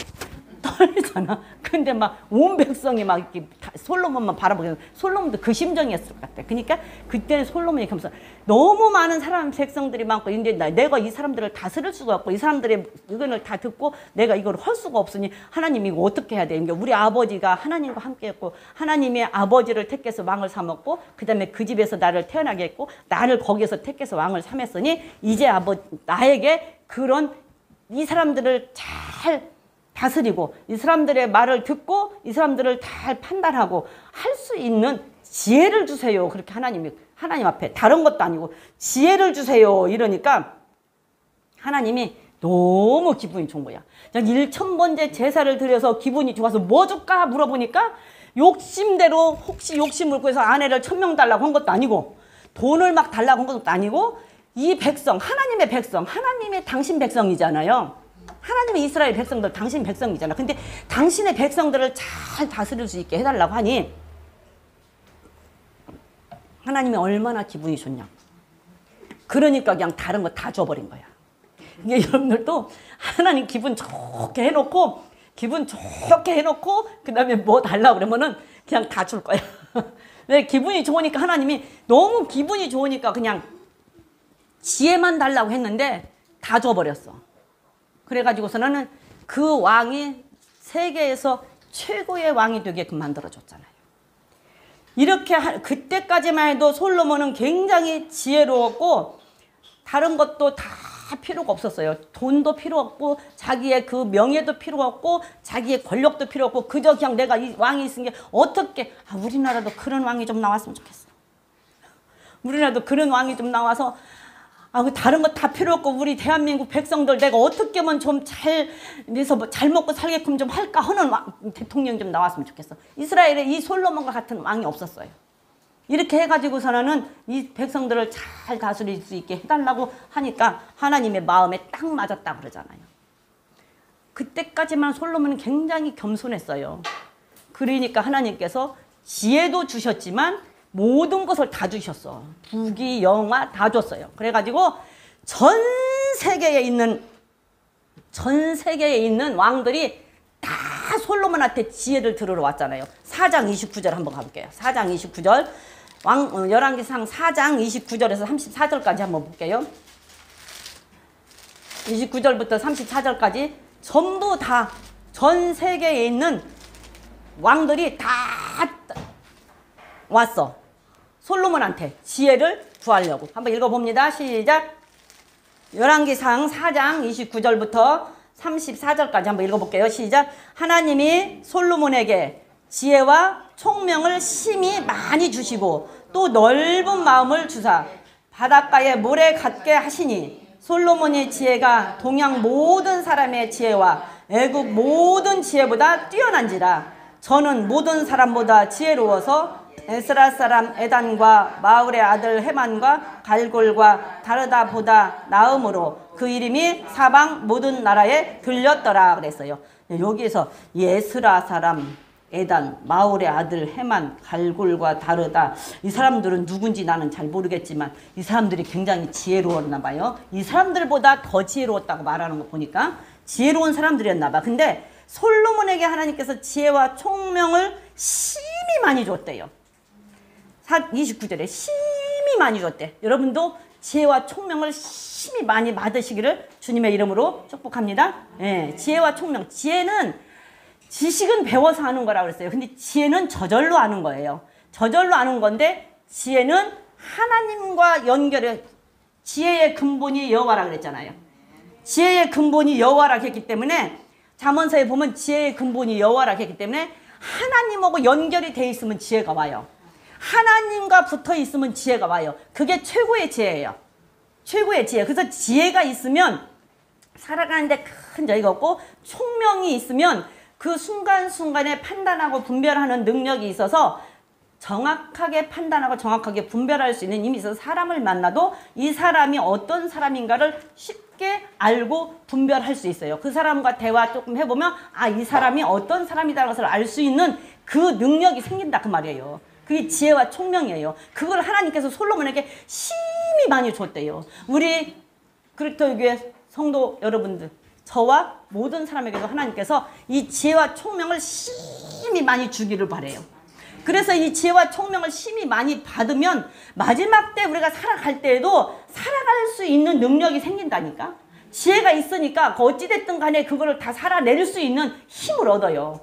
떨리잖아. 근데 막 온 백성이 막 이렇게 솔로몬만 바라보게 솔로몬도 그 심정이었을 것 같아. 그러니까 그때는 솔로몬이 감사. 너무 많은 사람 백성들이 많고 이제 내가 이 사람들을 다스릴 수가 없고 이 사람들의 의견을 다 듣고 내가 이걸 할 수가 없으니 하나님 이거 어떻게 해야 돼? 그러니까 우리 아버지가 하나님과 함께했고 하나님의 아버지를 택해서 왕을 삼았고 그 다음에 그 집에서 나를 태어나게 했고 나를 거기에서 택해서 왕을 삼았으니 이제 나에게 그런 이 사람들을 잘 다스리고 이 사람들의 말을 듣고 이 사람들을 잘 판단하고 할 수 있는 지혜를 주세요. 그렇게 하나님 앞에 다른 것도 아니고 지혜를 주세요. 이러니까 하나님이 너무 기분이 좋은 거야. 1000번째 제사를 드려서 기분이 좋아서 뭐 줄까 물어보니까 욕심대로 혹시 욕심을 구해서 아내를 1000명 달라고 한 것도 아니고 돈을 막 달라고 한 것도 아니고 이 백성 하나님의 백성 하나님의 당신 백성이잖아요. 하나님의 이스라엘 백성들 당신 백성이잖아. 근데 당신의 백성들을 잘 다스릴 수 있게 해달라고 하니 하나님이 얼마나 기분이 좋냐. 그러니까 그냥 다른 거 다 줘버린 거야. 이게 여러분들도 하나님 기분 좋게 해놓고 그 다음에 뭐 달라고 그러면은 그냥 다 줄 거야. 왜 기분이 좋으니까 하나님이 너무 기분이 좋으니까 그냥 지혜만 달라고 했는데 다 줘버렸어. 그래가지고서는 그 왕이 세계에서 최고의 왕이 되게끔 만들어줬잖아요. 이렇게 그때까지만 해도 솔로몬은 굉장히 지혜로웠고 다른 것도 다 필요가 없었어요. 돈도 필요 없고 자기의 그 명예도 필요 없고 자기의 권력도 필요 없고 그저 그냥 내가 이 왕이 있은 게 어떻게 우리나라도 그런 왕이 좀 나왔으면 좋겠어. 우리나라도 그런 왕이 좀 나와서 다른 거 다 필요 없고 우리 대한민국 백성들 내가 어떻게 하면 좀 잘 먹고 살게끔 좀 할까 하는 대통령이 좀 나왔으면 좋겠어. 이스라엘에 이 솔로몬과 같은 왕이 없었어요. 이렇게 해가지고서는 이 백성들을 잘 다스릴 수 있게 해달라고 하니까 하나님의 마음에 딱 맞았다 그러잖아요. 그때까지만 솔로몬은 굉장히 겸손했어요. 그러니까 하나님께서 지혜도 주셨지만 모든 것을 다 주셨어. 부귀 영화 다 줬어요. 그래가지고 전 세계에 있는 왕들이 다 솔로몬한테 지혜를 들으러 왔잖아요. 4장 29절 한번 가볼게요. 4장 29절 열왕기상 4장 29절에서 34절까지 한번 볼게요. 29절부터 34절까지 전부 다 전 세계에 있는 왕들이 다 왔어. 솔로몬한테 지혜를 구하려고. 한번 읽어봅니다. 시작. 열왕기상 4장 29절부터 34절까지 한번 읽어볼게요. 시작. 하나님이 솔로몬에게 지혜와 총명을 심히 많이 주시고 또 넓은 마음을 주사 바닷가에 모래 같게 하시니 솔로몬의 지혜가 동양 모든 사람의 지혜와 애국 모든 지혜보다 뛰어난지라. 저는 모든 사람보다 지혜로워서 에스라 사람 에단과 마울의 아들 헤만과 갈골과 다르다보다 나음으로 그 이름이 사방 모든 나라에 들렸더라 그랬어요. 여기에서 이 에스라 사람 에단, 마울의 아들 헤만, 갈골과 다르다, 이 사람들은 누군지 나는 잘 모르겠지만 이 사람들이 굉장히 지혜로웠나 봐요. 이 사람들보다 더 지혜로웠다고 말하는 거 보니까 지혜로운 사람들이었나 봐. 근데 솔로몬에게 하나님께서 지혜와 총명을 심히 많이 줬대요. 29절에 심히 많이 줬대. 여러분도 지혜와 총명을 심히 많이 받으시기를 주님의 이름으로 축복합니다. 예, 지혜와 총명. 지혜는 지식은 배워서 하는 거라고 그랬어요. 근데 지혜는 저절로 하는 거예요. 저절로 하는 건데 지혜는 하나님과 연결해. 지혜의 근본이 여호와라 그랬잖아요. 지혜의 근본이 여호와라 했기 때문에 잠언서에 보면 지혜의 근본이 여호와라 했기 때문에 하나님하고 연결이 돼 있으면 지혜가 와요. 하나님과 붙어 있으면 지혜가 와요. 그게 최고의 지혜예요. 최고의 지혜. 그래서 지혜가 있으면 살아가는데 큰 저희가 없고 총명이 있으면 그 순간순간에 판단하고 분별하는 능력이 있어서 정확하게 판단하고 정확하게 분별할 수 있는 힘이 있어서 사람을 만나도 이 사람이 어떤 사람인가를 쉽게 알고 분별할 수 있어요. 그 사람과 대화 조금 해보면 아, 이 사람이 어떤 사람이라는 것을 알 수 있는 그 능력이 생긴다 그 말이에요. 그게 지혜와 총명이에요. 그걸 하나님께서 솔로몬에게 심히 많이 줬대요. 우리 그리스도교회 성도 여러분들, 저와 모든 사람에게도 하나님께서 이 지혜와 총명을 심히 많이 주기를 바라요. 그래서 이 지혜와 총명을 심히 많이 받으면 마지막 때 우리가 살아갈 때에도 살아갈 수 있는 능력이 생긴다니까. 지혜가 있으니까 어찌됐든 간에 그거를 다 살아낼 수 있는 힘을 얻어요.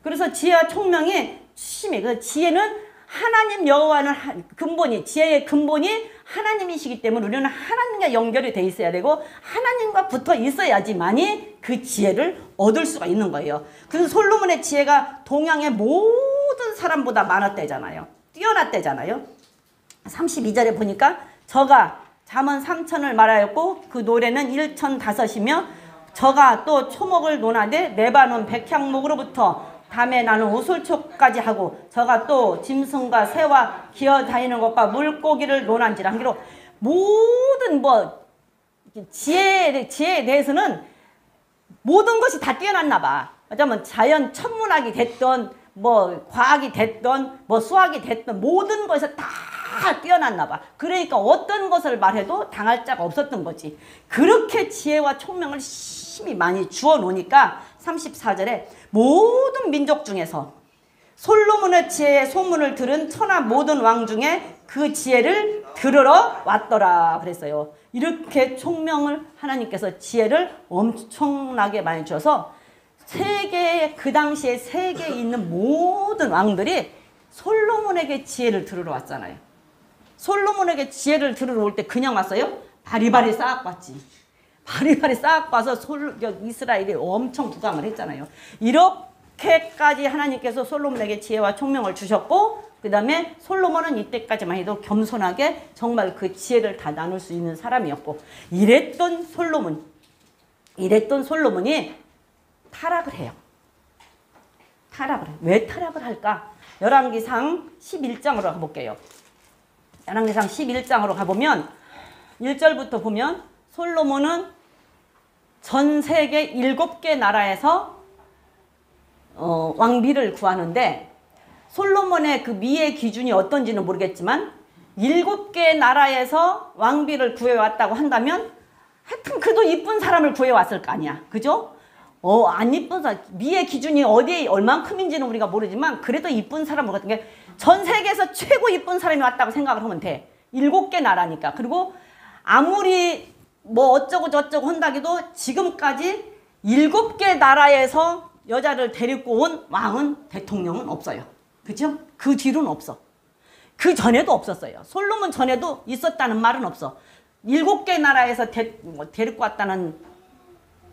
그래서 지혜와 총명이 심히, 그 지혜는 하나님 여호와는 근본이, 지혜의 근본이 하나님이시기 때문에 우리는 하나님과 연결이 돼 있어야 되고 하나님과 붙어 있어야지만이 그 지혜를 얻을 수가 있는 거예요. 그래서 솔로몬의 지혜가 동양의 모든 사람보다 많았대잖아요. 뛰어났대잖아요. 32절에 보니까 저가 잠언 3천을 말하였고 그 노래는 1,005이며 저가 또 초목을 논하되 레바논 백향목으로부터 밤에 나는 우슬초까지 하고 저가 또 짐승과 새와 기어다니는 것과 물고기를 논한지라 하기로 모든 지혜에 대해서는 모든 것이 다 뛰어났나 봐. 어쩌면 자연 천문학이 됐던 과학이 됐던 수학이 됐던 모든 것에서 다 뛰어났나 봐. 그러니까 어떤 것을 말해도 당할 자가 없었던 거지. 그렇게 지혜와 총명을 심히 많이 주어 놓으니까 34절에 모든 민족 중에서 솔로몬의 지혜의 소문을 들은 천하 모든 왕 중에 그 지혜를 들으러 왔더라 그랬어요. 이렇게 총명을 하나님께서 지혜를 엄청나게 많이 주셔서 세계에 그 당시에 세계에 있는 모든 왕들이 솔로몬에게 지혜를 들으러 왔잖아요. 솔로몬에게 지혜를 들으러 올 때 그냥 왔어요? 바리바리 쌓아갖고 왔지. 바리바리 쌓아갖고 와서 이스라엘이 엄청 부강을 했잖아요. 이렇게까지 하나님께서 솔로몬에게 지혜와 총명을 주셨고 그 다음에 솔로몬은 이때까지만 해도 겸손하게 정말 그 지혜를 다 나눌 수 있는 사람이었고 이랬던 솔로몬이 타락을 해요. 타락을 해요. 왜 타락을 할까? 열왕기상 11장으로 가볼게요. 열왕기상 11장으로 가보면 1절부터 보면 솔로몬은 전 세계 7개 나라에서 왕비를 구하는데 솔로몬의 그 미의 기준이 어떤지는 모르겠지만 7개 나라에서 왕비를 구해왔다고 한다면 하여튼 그도 이쁜 사람을 구해왔을 거 아니야. 그죠? 안 이쁜 사람, 미의 기준이 어디에 얼만큼인지는 우리가 모르지만 그래도 이쁜 사람 같은 게 전 세계에서 최고 이쁜 사람이 왔다고 생각을 하면 돼. 7개 나라니까. 그리고 아무리 어쩌고 저쩌고 한다기도 지금까지 7개 나라에서 여자를 데리고 온 왕은 대통령은 없어요. 그죠? 그 뒤로는 없어. 그 전에도 없었어요. 솔로몬 전에도 있었다는 말은 없어. 7개 나라에서 데리고 왔다는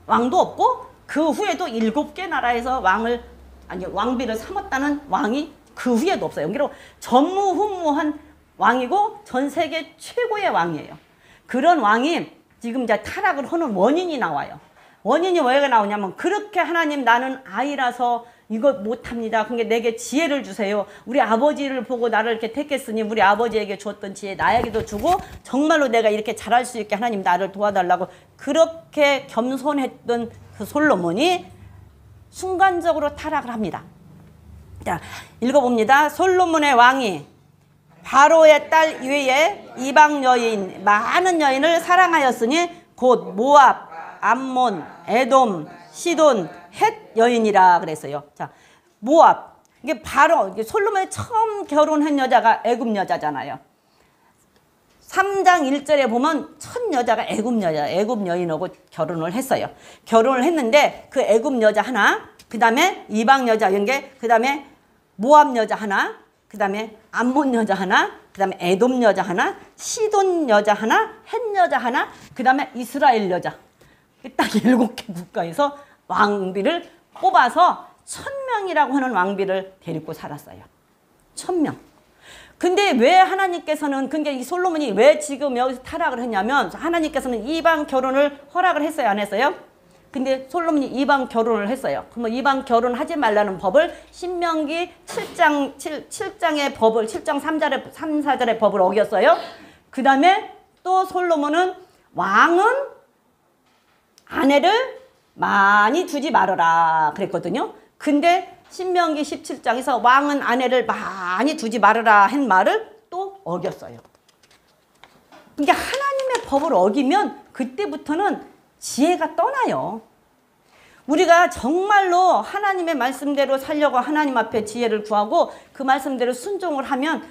왕도 없고 그 후에도 7개 나라에서 왕비를 삼았다는 왕이 그 후에도 없어요. 그리고 전무후무한 왕이고 전 세계 최고의 왕이에요. 그런 왕이 지금 이제 타락을 하는 원인이 나와요. 원인이 왜 나오냐면 그렇게 하나님 나는 아이라서 이거 못합니다. 그러니까 내게 지혜를 주세요. 우리 아버지를 보고 나를 이렇게 택했으니 우리 아버지에게 줬던 지혜 나에게도 주고 정말로 내가 이렇게 잘할 수 있게 하나님 나를 도와달라고 그렇게 겸손했던 그 솔로몬이 순간적으로 타락을 합니다. 자, 읽어봅니다. 솔로몬의 왕이 바로의 딸 외에 이방 여인 많은 여인을 사랑하였으니 곧 모압, 암몬, 에돔, 시돈, 헷 여인이라 그랬어요. 자, 모압. 이게 바로 솔로몬이 처음 결혼한 여자가 애굽 여자잖아요. 3장 1절에 보면 첫 여자가 애굽 여인하고 결혼을 했어요. 결혼을 했는데 그 애굽 여자 하나, 그 다음에 이방 여자 연계, 그 다음에 모압 여자 하나, 그 다음에 암몬 여자 하나, 그 다음에 에돔 여자 하나, 시돈 여자 하나, 헷 여자 하나, 그 다음에 이스라엘 여자. 딱 7개 국가에서 왕비를 뽑아서 1000명이라고 하는 왕비를 데리고 살았어요. 1000명. 근데 왜 하나님께서는, 근데 이 솔로몬이 왜 지금 여기서 타락을 했냐면 하나님께서는 이방 결혼을 허락을 했어요, 안 했어요? 근데 솔로몬이 이방 결혼을 했어요. 그러면 이방 결혼하지 말라는 법을 신명기 7장의 법을 7장 3절의 3, 4절의 법을 어겼어요. 그 다음에 또 솔로몬은 왕은 아내를 많이 두지 말아라 그랬거든요. 근데 신명기 17장에서 왕은 아내를 많이 두지 말아라 한 말을 또 어겼어요. 그러니까 하나님의 법을 어기면 그때부터는 지혜가 떠나요. 우리가 정말로 하나님의 말씀대로 살려고 하나님 앞에 지혜를 구하고 그 말씀대로 순종을 하면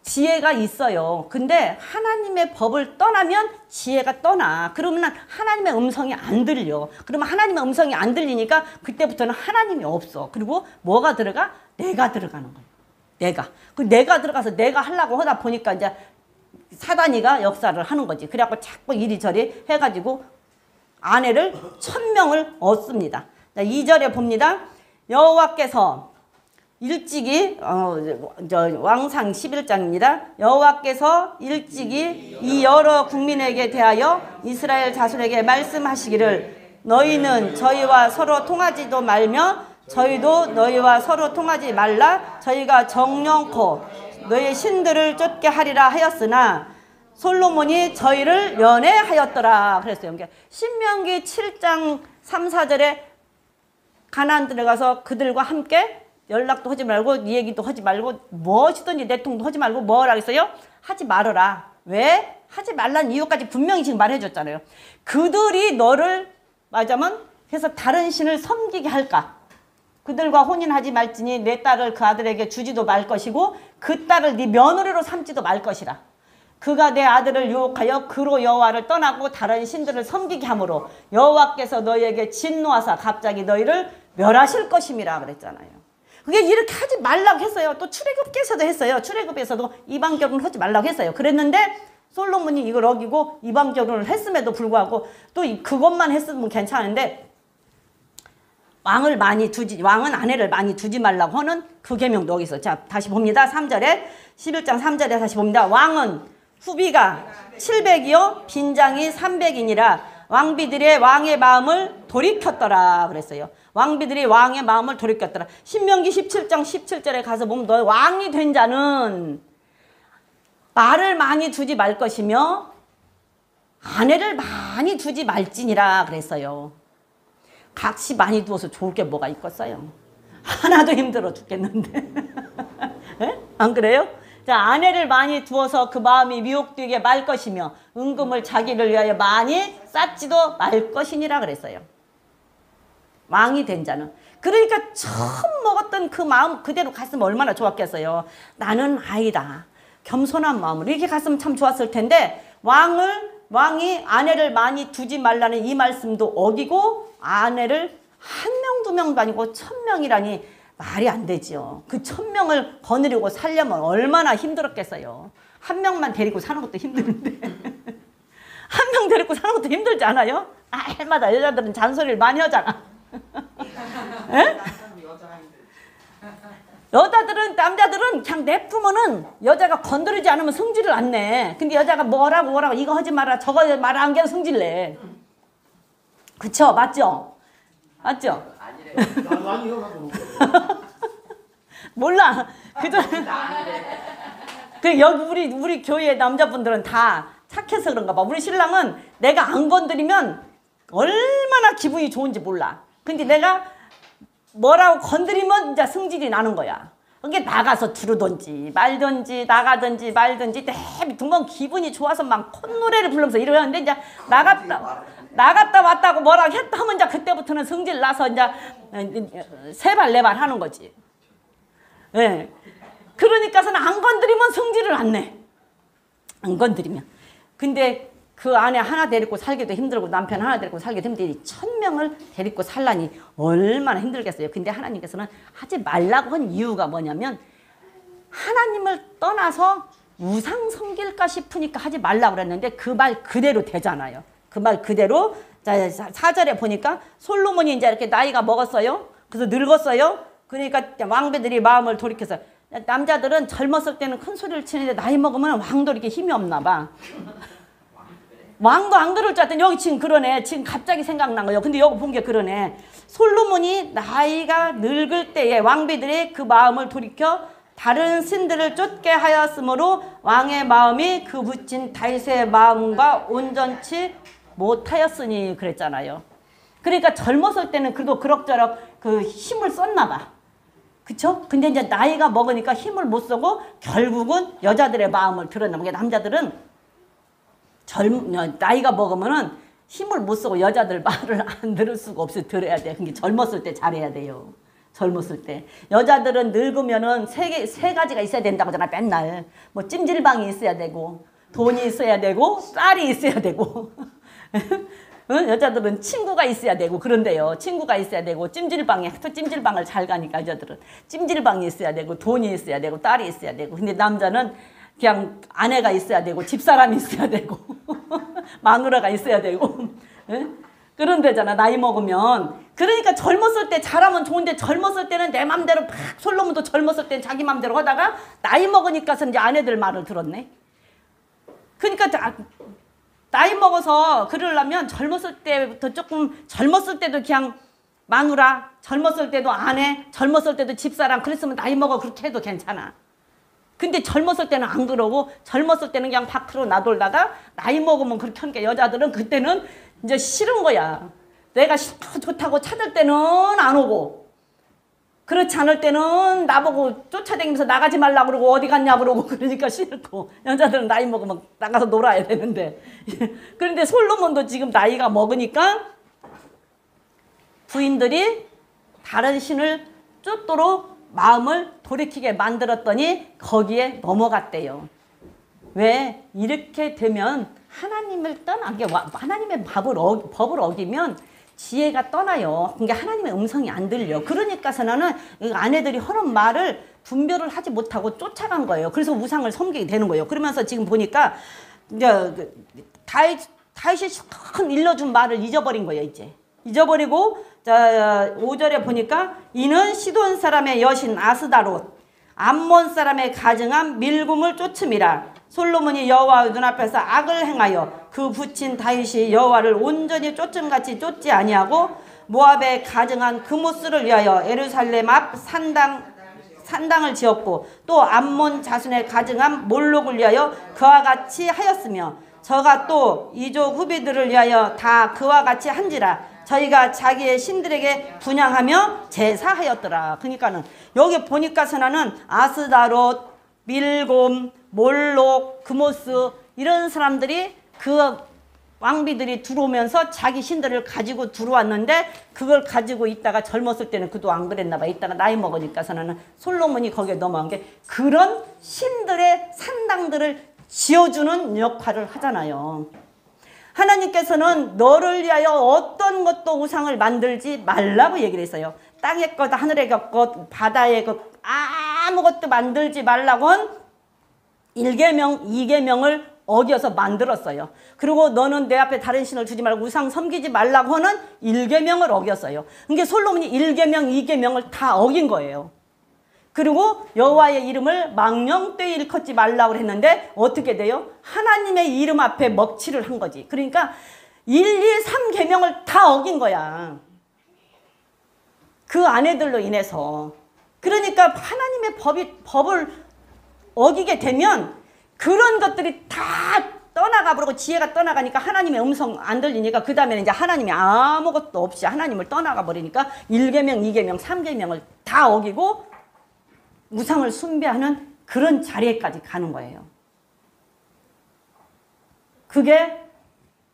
지혜가 있어요. 근데 하나님의 법을 떠나면 지혜가 떠나. 그러면 하나님의 음성이 안 들려. 그러면 하나님의 음성이 안 들리니까 그때부터는 하나님이 없어. 그리고 뭐가 들어가? 내가 들어가는 거예요. 내가 들어가서 내가 하려고 하다 보니까 이제 사단이가 역사를 하는 거지. 그래갖고 자꾸 이리저리 해가지고 아내를 1000명을 얻습니다. 2절에 봅니다. 여호와께서 일찍이 왕상 11장입니다. 여호와께서 일찍이 이 여러 국민에게 대하여 이스라엘 자손에게 말씀하시기를 너희는 저희와 서로 통하지도 말며 저희도 너희와 서로 통하지 말라. 저희가 정령코 너희 신들을 쫓게 하리라 하였으나 솔로몬이 저희를 연애하였더라 그랬어요. 그러니까 신명기 7장 3, 4절에 가나안 들어가서 그들과 함께 연락도 하지 말고 얘기도 하지 말고 무엇이든지 내통도 하지 말고 뭐라 했어요? 하지 말아라. 왜? 하지 말라는 이유까지 분명히 지금 말해줬잖아요. 그들이 너를 말하자면 그래서 다른 신을 섬기게 할까? 그들과 혼인하지 말지니 내 딸을 그 아들에게 주지도 말 것이고 그 딸을 네 며느리로 삼지도 말 것이라. 그가 내 아들을 유혹하여 그로 여호와를 떠나고 다른 신들을 섬기게 하므로 여호와께서 너희에게 진노하사 갑자기 너희를 멸하실 것임이라 그랬잖아요. 그게 이렇게 하지 말라고 했어요. 또 출애굽께서도 했어요. 출애굽에서도 이방 결혼을 하지 말라고 했어요. 그랬는데 솔로몬이 이걸 어기고 이방 결혼을 했음에도 불구하고 또 그것만 했으면 괜찮은데 왕은 아내를 많이 두지 말라고 하는 그 계명도 여기 있어요. 자, 다시 봅니다. 3절에 11장 3절에 다시 봅니다. 왕은 후비가 700이요 빈장이 300이니라 왕비들의 왕의 마음을 돌이켰더라 그랬어요. 왕비들이 왕의 마음을 돌이켰더라. 신명기 17장 17절에 가서 보면 너 왕이 된 자는 말을 많이 두지 말 것이며 아내를 많이 두지 말지니라 그랬어요. 각시 많이 두어서 좋을 게 뭐가 있겠어요. 하나도 힘들어 죽겠는데. 안 그래요? 자, 아내를 많이 두어서 그 마음이 미혹되게 말 것이며 은금을 자기를 위하여 많이 쌓지도 말 것이니라 그랬어요. 왕이 된 자는. 그러니까 처음 먹었던 그 마음 그대로 갔으면 얼마나 좋았겠어요. 나는 아이다. 겸손한 마음으로 이렇게 갔으면 참 좋았을 텐데 왕이 아내를 많이 두지 말라는 이 말씀도 어기고 아내를 1명, 2명도 아니고 1000명이라니 말이 안 되지요. 그 1000명을 거느리고 살려면 얼마나 힘들었겠어요. 1명만 데리고 사는 것도 힘드는데 1명 데리고 사는 것도 힘들지 않아요? 해마다 여자들은 잔소리를 많이 하잖아. 에? 여자들은 남자들은 그냥 냅두면은 여자가 건드리지 않으면 성질을 안 내. 근데 여자가 뭐라고 이거 하지 마라 저거 마라 안 그냥 성질 내. 그쵸? 맞죠? 맞죠? 아니요. 몰라. 그 여기 우리 교회 남자분들은 다 착해서 그런가 봐. 우리 신랑은 내가 안 건드리면 얼마나 기분이 좋은지 몰라. 근데 내가 뭐라고 건드리면 이제 성질이 나는 거야. 그러니까 나가서 두르든지 말든지 나가든지 말든지 내비두면 기분이 좋아서 막 콧노래를 부르면서 이러는데 이제 나갔다 왔다고 뭐라고 했다 하면 이제 그때부터는 성질 나서 이제 세 발 네 발 하는 거지. 예. 네. 그러니까서는 안 건드리면 성질을 안 내. 안 건드리면. 근데 그 안에 하나 데리고 살기도 힘들고 남편 하나 데리고 살기도 힘들지 1000명을 데리고 살라니 얼마나 힘들겠어요. 근데 하나님께서는 하지 말라고 한 이유가 뭐냐면 하나님을 떠나서 우상 섬길까 싶으니까 하지 말라고 그랬는데 그 말 그대로 되잖아요. 그 말 그대로 4절에 보니까 솔로몬이 이제 이렇게 나이가 먹었어요. 그래서 늙었어요. 그러니까 왕비들이 마음을 돌이켜서 남자들은 젊었을 때는 큰 소리를 치는데 나이 먹으면 왕도 이렇게 힘이 없나 봐. 왕도 안 그럴 줄 알았더니 여기 지금 그러네. 지금 갑자기 생각난 거예요. 근데 여기 본 게 그러네. 솔로몬이 나이가 늙을 때에 왕비들이 그 마음을 돌이켜 다른 신들을 쫓게 하였으므로 왕의 마음이 그 붙인 다윗의 마음과 온전치 못하였으니 그랬잖아요. 그러니까 젊었을 때는 그래도 그럭저럭 그 힘을 썼나 봐. 그쵸? 근데 이제 나이가 먹으니까 힘을 못 쓰고 결국은 여자들의 마음을 들었나 봐. 남자들은 나이가 먹으면은 힘을 못 쓰고 여자들 말을 안 들을 수가 없어. 들어야 돼. 그게 젊었을 때 잘해야 돼요. 젊었을 때. 여자들은 늙으면은 세 가지가 있어야 된다고 하잖아. 맨날. 뭐 찜질방이 있어야 되고 돈이 있어야 되고 쌀이 있어야 되고 여자들은 친구가 있어야 되고 그런데요. 친구가 있어야 되고 찜질방에 또 찜질방을 잘 가니까 여자들은 찜질방이 있어야 되고 돈이 있어야 되고 딸이 있어야 되고 근데 남자는 그냥 아내가 있어야 되고 집사람이 있어야 되고 마누라가 있어야 되고 그런 데잖아. 나이 먹으면. 그러니까 젊었을 때 잘하면 좋은데 젊었을 때는 내 맘대로 막 솔로몬도 젊었을 때는 자기 맘대로 하다가 나이 먹으니까서 이제 아내들 말을 들었네. 그러니까 나이 먹어서 그러려면 젊었을 때부터 조금 젊었을 때도 그냥 마누라, 젊었을 때도 아내, 젊었을 때도 집사람 그랬으면 나이 먹어 그렇게 해도 괜찮아. 근데 젊었을 때는 안 그러고 젊었을 때는 그냥 밖으로 나돌다가 나이 먹으면 그렇게 하니까 여자들은 그때는 이제 싫은 거야. 내가 싫고 좋다고 찾을 때는 안 오고 그렇지 않을 때는 나보고 쫓아다니면서 나가지 말라고 그러고 어디 갔냐 그러고 그러니까 싫고 여자들은 나이 먹으면 나가서 놀아야 되는데 그런데 솔로몬도 지금 나이가 먹으니까 부인들이 다른 신을 쫓도록 마음을 돌이키게 만들었더니 거기에 넘어갔대요. 왜? 이렇게 되면 하나님을 떠나게 하나님의 법을 어기면 지혜가 떠나요. 그러니까 하나님의 음성이 안 들려. 그러니까서는 아내들이 하는 말을 분별을 하지 못하고 쫓아간 거예요. 그래서 우상을 섬기게 되는 거예요. 그러면서 지금 보니까 이제 다윗이 큰 일러준 말을 잊어버린 거예요. 이제 잊어버리고 5절에 보니까 이는 시돈 사람의 여신 아스다롯 암몬 사람의 가증한 밀금을 쫓음이라. 솔로몬이 여호와 눈앞에서 악을 행하여 그 붙인 다윗이 여호와를 온전히 쫓음같이 쫓지 아니하고 모압에 가증한 그모스를 위하여 예루살렘 앞 산당을 지었고 또 암몬 자손의 가증한 몰록을 위하여 그와 같이 하였으며 저가 또 이족 후비들을 위하여 다 그와 같이 한지라. 저희가 자기의 신들에게 분향하며 제사하였더라. 그러니까는 여기 보니까서는 아스다롯, 밀곰, 몰록, 그모스 이런 사람들이 그 왕비들이 들어오면서 자기 신들을 가지고 들어왔는데 그걸 가지고 있다가 젊었을 때는 그도 안 그랬나 봐. 있다가 나이 먹으니까서는 솔로몬이 거기에 넘어간 게 그런 신들의 산당들을 지어주는 역할을 하잖아요. 하나님께서는 너를 위하여 어떤 것도 우상을 만들지 말라고 얘기를 했어요. 땅의 것, 하늘의 것, 바다의 것 아무것도 만들지 말라고 한 1계명, 2계명을 어겨서 만들었어요. 그리고 너는 내 앞에 다른 신을 주지 말고 우상 섬기지 말라고 하는 1계명을 어겼어요. 그러니까 솔로몬이 1계명, 2계명을 다 어긴 거예요. 그리고 여호와의 이름을 망령되이 일컫지 말라고 했는데 어떻게 돼요? 하나님의 이름 앞에 먹칠을 한 거지. 그러니까 1, 2, 3계명을 다 어긴 거야. 그 아내들로 인해서. 그러니까 하나님의 법을 어기게 되면 그런 것들이 다 떠나가 버리고 지혜가 떠나가니까 하나님의 음성 안 들리니까 그 다음에는 이제 하나님이 아무것도 없이 하나님을 떠나가 버리니까 1계명, 2계명, 3계명을 다 어기고 우상을 숭배하는 그런 자리에까지 가는 거예요. 그게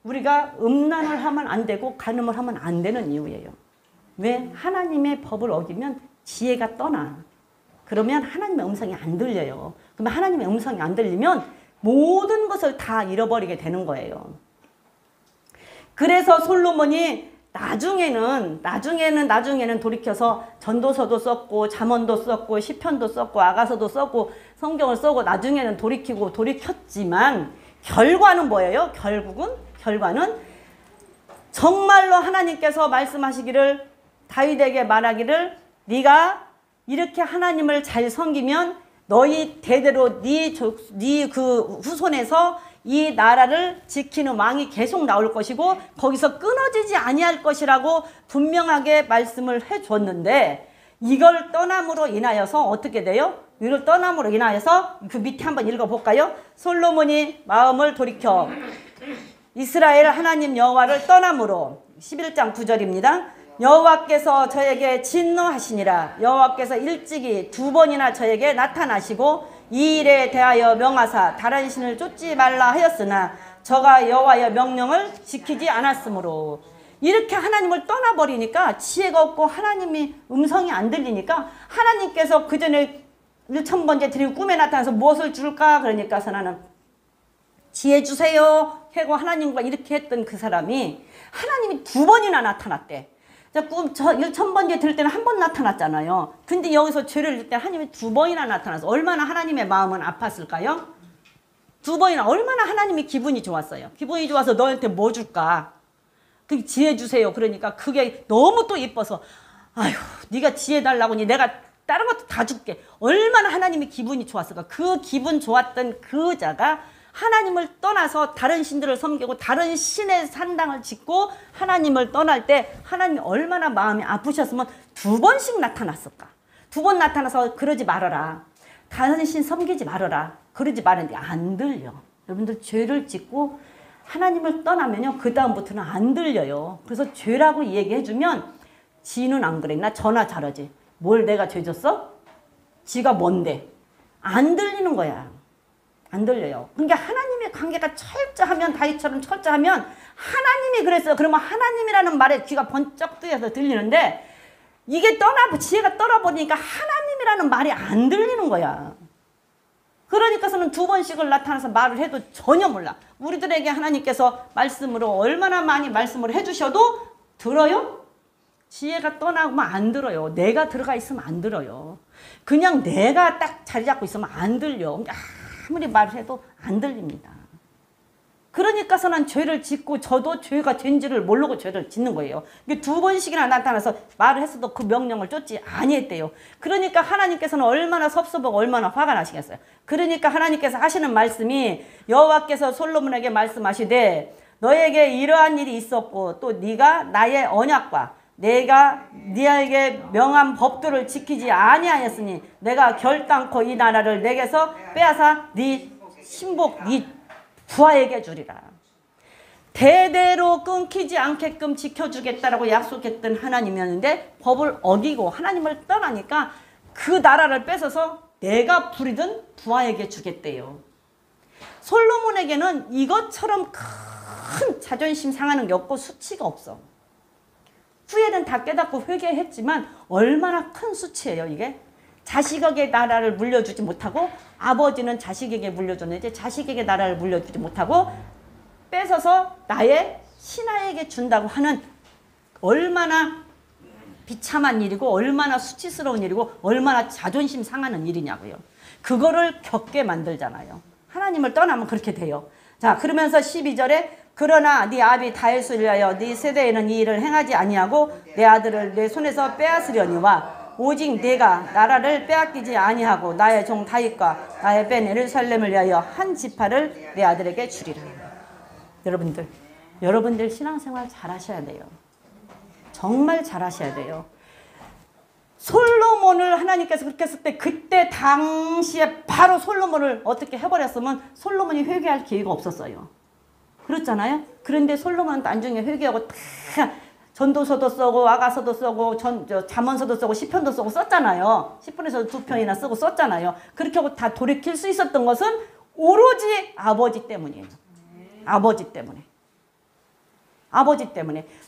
우리가 음란을 하면 안 되고 간음을 하면 안 되는 이유예요. 왜? 하나님의 법을 어기면 지혜가 떠나. 그러면 하나님의 음성이 안 들려요. 그러면 하나님의 음성이 안 들리면 모든 것을 다 잃어버리게 되는 거예요. 그래서 솔로몬이 나중에는 돌이켜서 전도서도 썼고 잠언도 썼고 시편도 썼고 아가서도 썼고 성경을 쓰고 나중에는 돌이켰지만 결과는 뭐예요? 결과는 정말로 하나님께서 말씀하시기를 다윗에게 말하기를 네가 이렇게 하나님을 잘 섬기면 너희 대대로 네 그 후손에서 이 나라를 지키는 왕이 계속 나올 것이고 거기서 끊어지지 아니할 것이라고 분명하게 말씀을 해줬는데 이걸 떠남으로 인하여서 어떻게 돼요? 이걸 떠남으로 인하여서 그 밑에 한번 읽어볼까요? 솔로몬이 마음을 돌이켜 이스라엘 하나님 여호와를 떠남으로 11장 9절입니다. 여호와께서 저에게 진노하시니라. 여호와께서 일찍이 2번이나 저에게 나타나시고 이 일에 대하여 명하사 다른 신을 쫓지 말라 하였으나 저가 여호와의 명령을 지키지 않았으므로. 이렇게 하나님을 떠나버리니까 지혜가 없고 하나님이 음성이 안 들리니까 하나님께서 그 전에 1000번째 드리고 꿈에 나타나서 무엇을 줄까? 그러니까 나는 지혜 주세요 하고 하나님과 이렇게 했던 그 사람이 하나님이 2번이나 나타났대. 저 1000번째 들 때는 한 번 나타났잖아요. 근데 여기서 죄를 질 때 하나님이 2번이나 나타나서 얼마나 하나님의 마음은 아팠을까요? 2번이나 얼마나 하나님이 기분이 좋았어요. 기분이 좋아서 너한테 뭐 줄까? 그 지혜 주세요. 그러니까 그게 너무 또 예뻐서 아휴 네가 지혜 달라고니 내가 다른 것도 다 줄게. 얼마나 하나님이 기분이 좋았을까. 그 기분 좋았던 그 자가 하나님을 떠나서 다른 신들을 섬기고 다른 신의 산당을 짓고 하나님을 떠날 때 하나님이 얼마나 마음이 아프셨으면 2번씩 나타났을까. 2번 나타나서 그러지 말아라. 다른 신 섬기지 말아라. 그러지 말았는데 안 들려. 여러분들 죄를 짓고 하나님을 떠나면요. 그 다음부터는 안 들려요. 그래서 죄라고 얘기해주면 지는 안 그래. 나 전화 잘하지. 뭘 내가 죄 졌어? 지가 뭔데? 안 들리는 거야. 안 들려요. 그러니까 하나님의 관계가 철저하면 다윗처럼 철저하면 하나님이 그랬어요. 그러면 하나님이라는 말에 귀가 번쩍 뜨여서 들리는데 이게 지혜가 떠나버리니까 하나님이라는 말이 안 들리는 거야. 그러니까서는 2번씩을 나타나서 말을 해도 전혀 몰라. 우리들에게 하나님께서 말씀으로 얼마나 많이 말씀을 해주셔도 들어요? 지혜가 떠나면 안 들어요. 내가 들어가 있으면 안 들어요. 그냥 내가 딱 자리 잡고 있으면 안 들려. 아무리 말을 해도 안 들립니다. 그러니까서는 죄를 짓고 저도 죄가 된지를 모르고 죄를 짓는 거예요. 이게 2번씩이나 나타나서 말을 했어도 그 명령을 쫓지 아니했대요. 그러니까 하나님께서는 얼마나 섭섭하고 얼마나 화가 나시겠어요. 그러니까 하나님께서 하시는 말씀이 여호와께서 솔로몬에게 말씀하시되 너에게 이러한 일이 있었고 또 네가 나의 언약과 내가 네에게 명한 법도를 지키지 아니하였으니 내가 결단코 이 나라를 내게서 빼앗아 네 신복 네 부하에게 주리라. 대대로 끊기지 않게끔 지켜주겠다라고 약속했던 하나님이었는데 법을 어기고 하나님을 떠나니까 그 나라를 뺏어서 내가 부리던 부하에게 주겠대요. 솔로몬에게는 이것처럼 큰 자존심 상하는 게 없고 수치가 없어. 후에는 다 깨닫고 회개했지만 얼마나 큰 수치예요 이게. 자식에게 나라를 물려주지 못하고 아버지는 자식에게 물려줬는데 자식에게 나라를 물려주지 못하고 뺏어서 나의 신하에게 준다고 하는 얼마나 비참한 일이고 얼마나 수치스러운 일이고 얼마나 자존심 상하는 일이냐고요. 그거를 겪게 만들잖아요. 하나님을 떠나면 그렇게 돼요. 자, 그러면서 12절에 그러나 네 아비 다윗을 위하여 네 세대에는 이 일을 행하지 아니하고 내 아들을 내 손에서 빼앗으려니와 오직 내가 나라를 빼앗기지 아니하고 나의 종 다윗과 나의 뺀 예루살렘을 위하여 한 지파를 내 아들에게 주리라. 여러분들 신앙생활 잘하셔야 돼요. 정말 잘하셔야 돼요. 솔로몬을 하나님께서 그렇게 했을 때 그때 당시에 바로 솔로몬을 어떻게 해버렸으면 솔로몬이 회개할 기회가 없었어요. 그렇잖아요. 그런데 솔로몬은 나중에 회개하고 다 전도서도 쓰고 아가서도 쓰고 잠언서도 쓰고 시편도 쓰고 썼잖아요. 시편에서 2편이나 쓰고 썼잖아요. 그렇게 하고 다 돌이킬 수 있었던 것은 오로지 아버지 때문이에요. 아버지 때문에.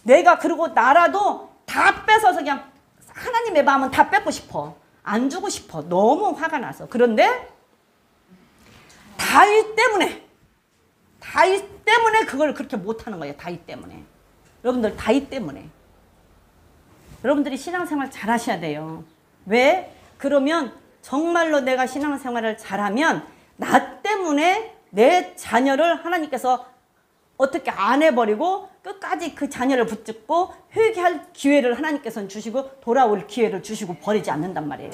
내가 그리고 나라도 다 뺏어서 그냥 하나님의 마음은 다 뺏고 싶어. 안 주고 싶어. 너무 화가 나서. 그런데 다윗 때문에 그걸 그렇게 못하는 거예요. 다윗 때문에. 여러분들 다윗 때문에. 여러분들이 신앙생활 잘 하셔야 돼요. 왜? 그러면 정말로 내가 신앙생활을 잘하면 나 때문에 내 자녀를 하나님께서 어떻게 안 해버리고 끝까지 그 자녀를 붙잡고 회개할 기회를 하나님께서는 주시고 돌아올 기회를 주시고 버리지 않는단 말이에요.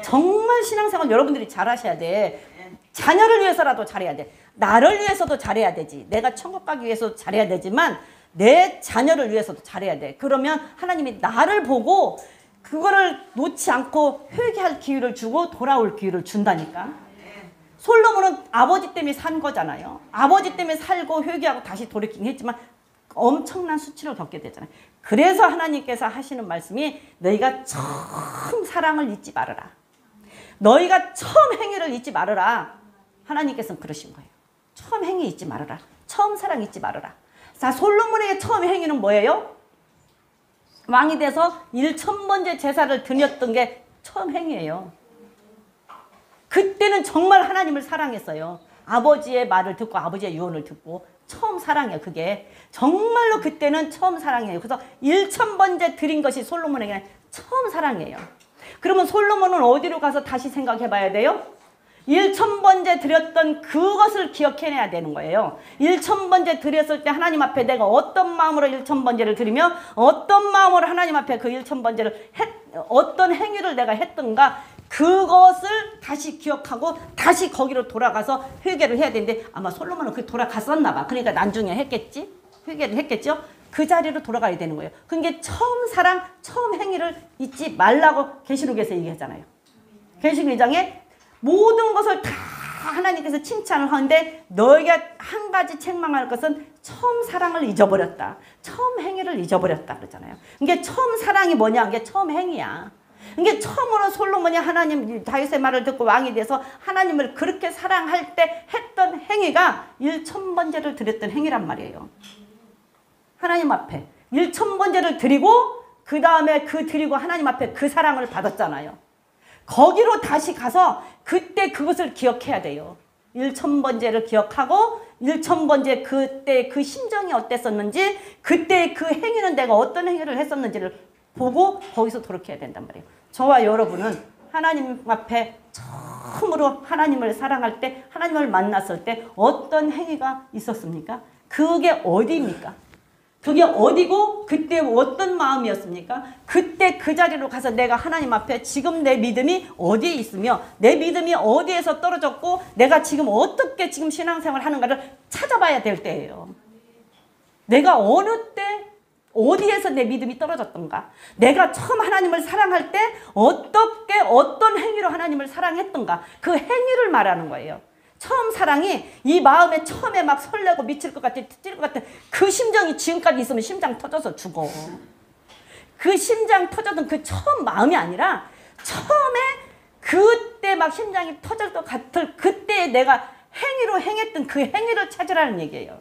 정말 신앙생활 여러분들이 잘하셔야 돼. 자녀를 위해서라도 잘해야 돼. 나를 위해서도 잘해야 되지. 내가 천국 가기 위해서도 잘해야 되지만 내 자녀를 위해서도 잘해야 돼. 그러면 하나님이 나를 보고 그거를 놓지 않고 회개할 기회를 주고 돌아올 기회를 준다니까. 솔로몬은 아버지 때문에 산 거잖아요. 아버지 때문에 살고 회개하고 다시 돌이키긴 했지만 엄청난 수치를 겪게 되잖아요. 그래서 하나님께서 하시는 말씀이 너희가 처음 사랑을 잊지 말아라. 너희가 처음 행위를 잊지 말아라. 하나님께서는 그러신 거예요. 처음 행위 잊지 말아라. 처음 사랑 잊지 말아라. 자, 솔로몬의 처음 행위는 뭐예요? 왕이 돼서 1000번째 제사를 드렸던 게 처음 행위예요. 그때는 정말 하나님을 사랑했어요. 아버지의 말을 듣고 아버지의 유언을 듣고 처음 사랑이에요. 그게 정말로 그때는 처음 사랑이에요. 그래서 1000번째 드린 것이 솔로몬에게 처음 사랑이에요. 그러면 솔로몬은 어디로 가서 다시 생각해 봐야 돼요? 1000번째 드렸던 그것을 기억해내야 되는 거예요. 1000번째 드렸을 때 하나님 앞에 내가 어떤 마음으로 1000번째를 드리며 어떤 마음으로 하나님 앞에 그 1000번째를 어떤 행위를 내가 했던가 그것을 다시 기억하고 다시 거기로 돌아가서 회개를 해야 되는데 아마 솔로몬은 그 돌아갔었나 봐. 그러니까 나중에 했겠지? 회개를 했겠죠? 그 자리로 돌아가야 되는 거예요. 그게 처음 사랑, 처음 행위를 잊지 말라고 계시록에서 얘기하잖아요. 계시록 2장에 모든 것을 다 하나님께서 칭찬을 하는데 너희가 한 가지 책망할 것은 처음 사랑을 잊어버렸다. 처음 행위를 잊어버렸다 그러잖아요. 이게 처음 사랑이 뭐냐? 이게 처음 행위야. 이게 처음으로 솔로몬이 하나님 다윗의 말을 듣고 왕이 돼서 하나님을 그렇게 사랑할 때 했던 행위가 1000번째를 드렸던 행위란 말이에요. 하나님 앞에 1000번째를 드리고 그 다음에 그 드리고 하나님 앞에 그 사랑을 받았잖아요. 거기로 다시 가서 그때 그것을 기억해야 돼요. 1000번째를 기억하고 1000번째 그때 그 심정이 어땠었는지 그때 그 행위는 내가 어떤 행위를 했었는지를 보고 거기서 돌이켜야 된단 말이에요. 저와 여러분은 하나님 앞에 처음으로 하나님을 사랑할 때 하나님을 만났을 때 어떤 행위가 있었습니까? 그게 어디입니까? 그게 어디고 그때 어떤 마음이었습니까? 그때 그 자리로 가서 내가 하나님 앞에 지금 내 믿음이 어디에 있으며 내 믿음이 어디에서 떨어졌고 내가 지금 어떻게 지금 신앙생활을 하는가를 찾아봐야 될 때예요. 내가 어느 때 어디에서 내 믿음이 떨어졌던가 내가 처음 하나님을 사랑할 때 어떻게 어떤 행위로 하나님을 사랑했던가 그 행위를 말하는 거예요. 처음 사랑이 이 마음에 처음에 막 설레고 미칠 것 같아 찔 것 같아 그 심정이 지금까지 있으면 심장 터져서 죽어. 그 심장 터졌던 그 처음 마음이 아니라 처음에 그때 막 심장이 터질 것 같을 그때 내가 행위로 행했던 그 행위를 찾으라는 얘기예요.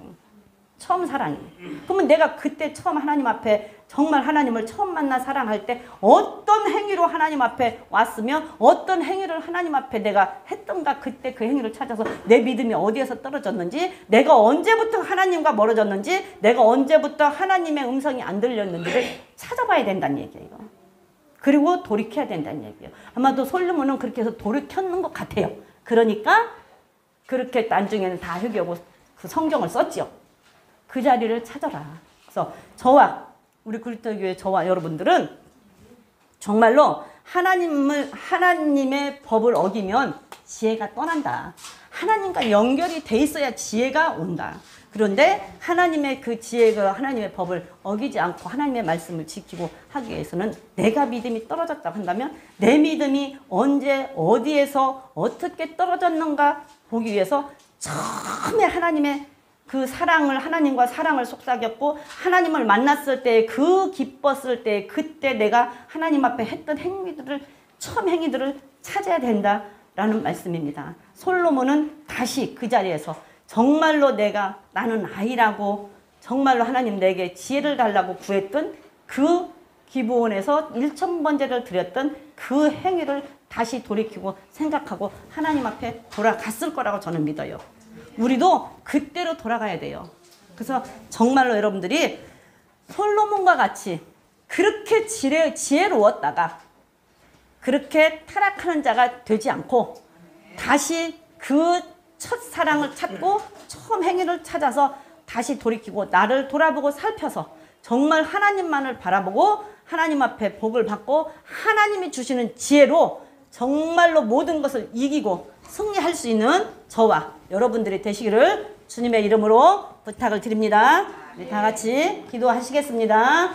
처음 사랑이. 그러면 내가 그때 처음 하나님 앞에 정말 하나님을 처음 만나 사랑할 때 어떤 행위로 하나님 앞에 왔으며 어떤 행위를 하나님 앞에 내가 했던가 그때 그 행위를 찾아서 내 믿음이 어디에서 떨어졌는지 내가 언제부터 하나님과 멀어졌는지 내가 언제부터 하나님의 음성이 안 들렸는지를 찾아봐야 된다는 얘기예요. 그리고 돌이켜야 된다는 얘기예요. 아마도 솔로몬은 그렇게 해서 돌이켰는 것 같아요. 그러니까 그렇게 나중에는 다 회개하고 그 성경을 썼지요. 그 자리를 찾아라. 그래서 저와 우리 그리스도교회 저와 여러분들은 정말로 하나님의 법을 어기면 지혜가 떠난다. 하나님과 연결이 돼 있어야 지혜가 온다. 그런데 하나님의 그 지혜가 하나님의 법을 어기지 않고 하나님의 말씀을 지키고 하기 위해서는 내가 믿음이 떨어졌다고 한다면 내 믿음이 언제 어디에서 어떻게 떨어졌는가 보기 위해서 처음에 하나님의 그 사랑을 하나님과 사랑을 속삭였고 하나님을 만났을 때 그 기뻤을 때 그때 내가 하나님 앞에 했던 행위들을 처음 행위들을 찾아야 된다라는 말씀입니다. 솔로몬은 다시 그 자리에서 정말로 나는 아이라고 정말로 하나님 내게 지혜를 달라고 구했던 그 기브온에서 1,000번제를 드렸던 그 행위를 다시 돌이키고 생각하고 하나님 앞에 돌아갔을 거라고 저는 믿어요. 우리도 그때로 돌아가야 돼요. 그래서 정말로 여러분들이 솔로몬과 같이 그렇게 지혜로웠다가 그렇게 타락하는 자가 되지 않고 다시 그 첫사랑을 찾고 처음 행위를 찾아서 다시 돌이키고 나를 돌아보고 살펴서 정말 하나님만을 바라보고 하나님 앞에 복을 받고 하나님이 주시는 지혜로 정말로 모든 것을 이기고 승리할 수 있는 저와 여러분들이 되시기를 주님의 이름으로 부탁을 드립니다. 우리 다 같이 기도하시겠습니다.